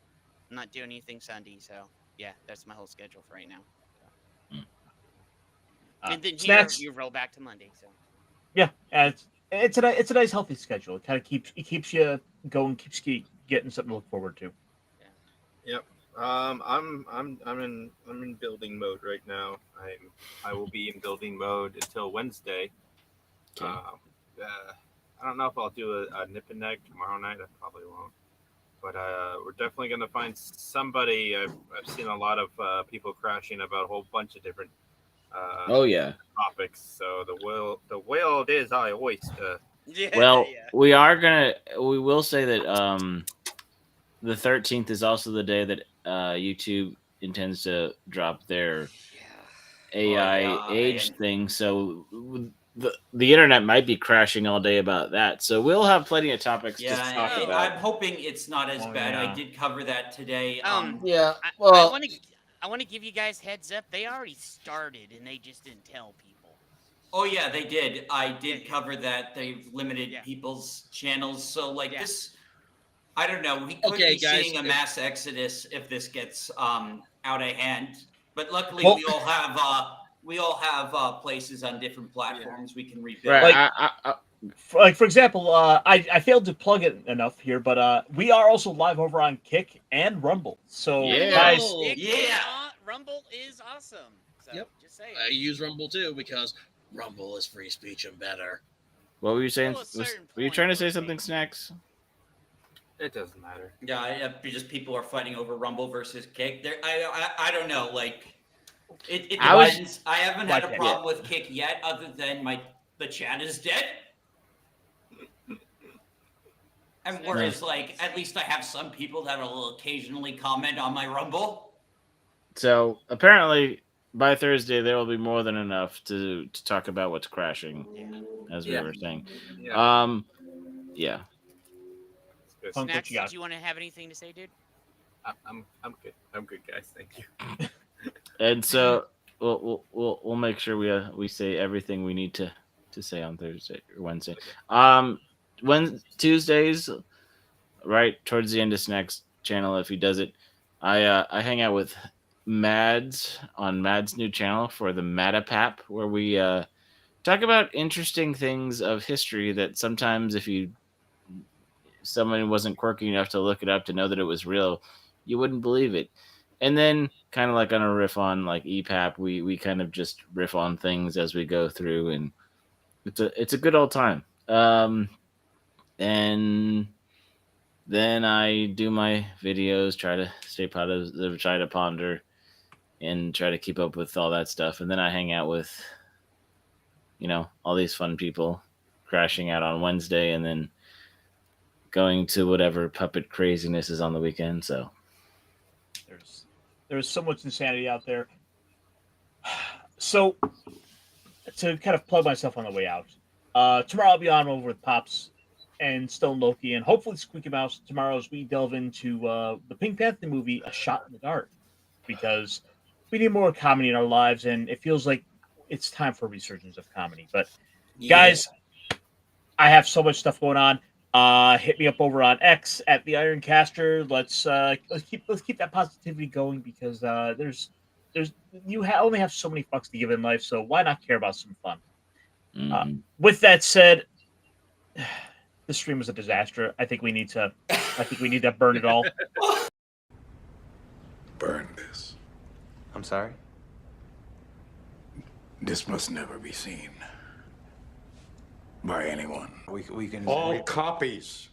I'm not doing anything Sunday, so yeah, that's my whole schedule for right now. And then Snacks. you roll back to Monday. So Yeah, it's a nice healthy schedule. It kind of keeps you going, keeps you getting something to look forward to. Yep. I'm in building mode right now. I will be in building mode until Wednesday. Okay. I don't know if I'll do a nip and neck tomorrow night. I probably won't. But we're definitely gonna find somebody. I've seen a lot of people crashing about a whole bunch of different Oh yeah. topics. So the world is our oyster. yeah. Well, yeah. we will say that the 13th is also the day that YouTube intends to drop their AI yeah, age and- thing, so the internet might be crashing all day about that. So we'll have plenty of topics to talk I'm about. hoping it's not as Oh, bad. I yeah. did cover that today. Yeah, I well, want to give you guys heads up. They already started, and they just didn't tell people. Oh yeah, they did. I did Yeah. cover that. They've limited Yeah. people's channels, so like Yeah. this. I don't know. We could Okay, be guys, seeing a mass exodus if this gets out of hand. But luckily, Well- we all have places on different platforms we can rebuild. right. Like, for example, I failed to plug it enough here, but we are also live over on Kick and Rumble. So, Yeah. guys, Oh, Rumble is awesome. So, Yep. just saying. I use Rumble too because Rumble is free speech and better. What were you saying? Well, a certain Were you point, trying to say okay. something, Snacks? It doesn't matter. Yeah, just people are fighting over Rumble versus Kick. I don't know. Like, it depends. I haven't had a problem with Kick yet, other than the chat is dead. And whereas, like, at least I have some people that will occasionally comment on my Rumble. So apparently, by Thursday, there will be more than enough to talk about what's crashing, as we were saying. Yeah. Yeah. Punk, what Snacks, you got? did you want to have anything to say, dude? I'm good. I'm good, guys. Thank you. And so we'll make sure we say everything we need to say on Thursday or Wednesday. When Tuesdays, right towards the end of Snacks channel, if he does it, I hang out with Mads on Mads' new channel for the Matapap, where we talk about interesting things of history that sometimes if someone wasn't quirky enough to look it up to know that it was real, you wouldn't believe it. And then kind of like on a riff on like EPAP, we kind of just riff on things as we go through, and it's a good old time. And then I do my videos, try to stay positive, try to ponder, and try to keep up with all that stuff. And then I hang out with, all these fun people, crashing out on Wednesday, and then going to whatever puppet craziness is on the weekend. So there's so much insanity out there. So, to kind of plug myself on the way out, tomorrow I'll be on over with Pops and Stone Loki, and hopefully Squeaky Mouse tomorrow as we delve into the Pink Panther movie, A Shot in the Dark, because we need more comedy in our lives, and it feels like it's time for a resurgence of comedy. But guys, I have so much stuff going on. Hit me up over on X at the Ironcaster. Let's keep that positivity going, because only have so many fucks to give in life, so why not care about some fun? With that said, the stream was a disaster. I think we need to burn it all. Burn this. I'm sorry? This must never be seen by anyone. We can All copies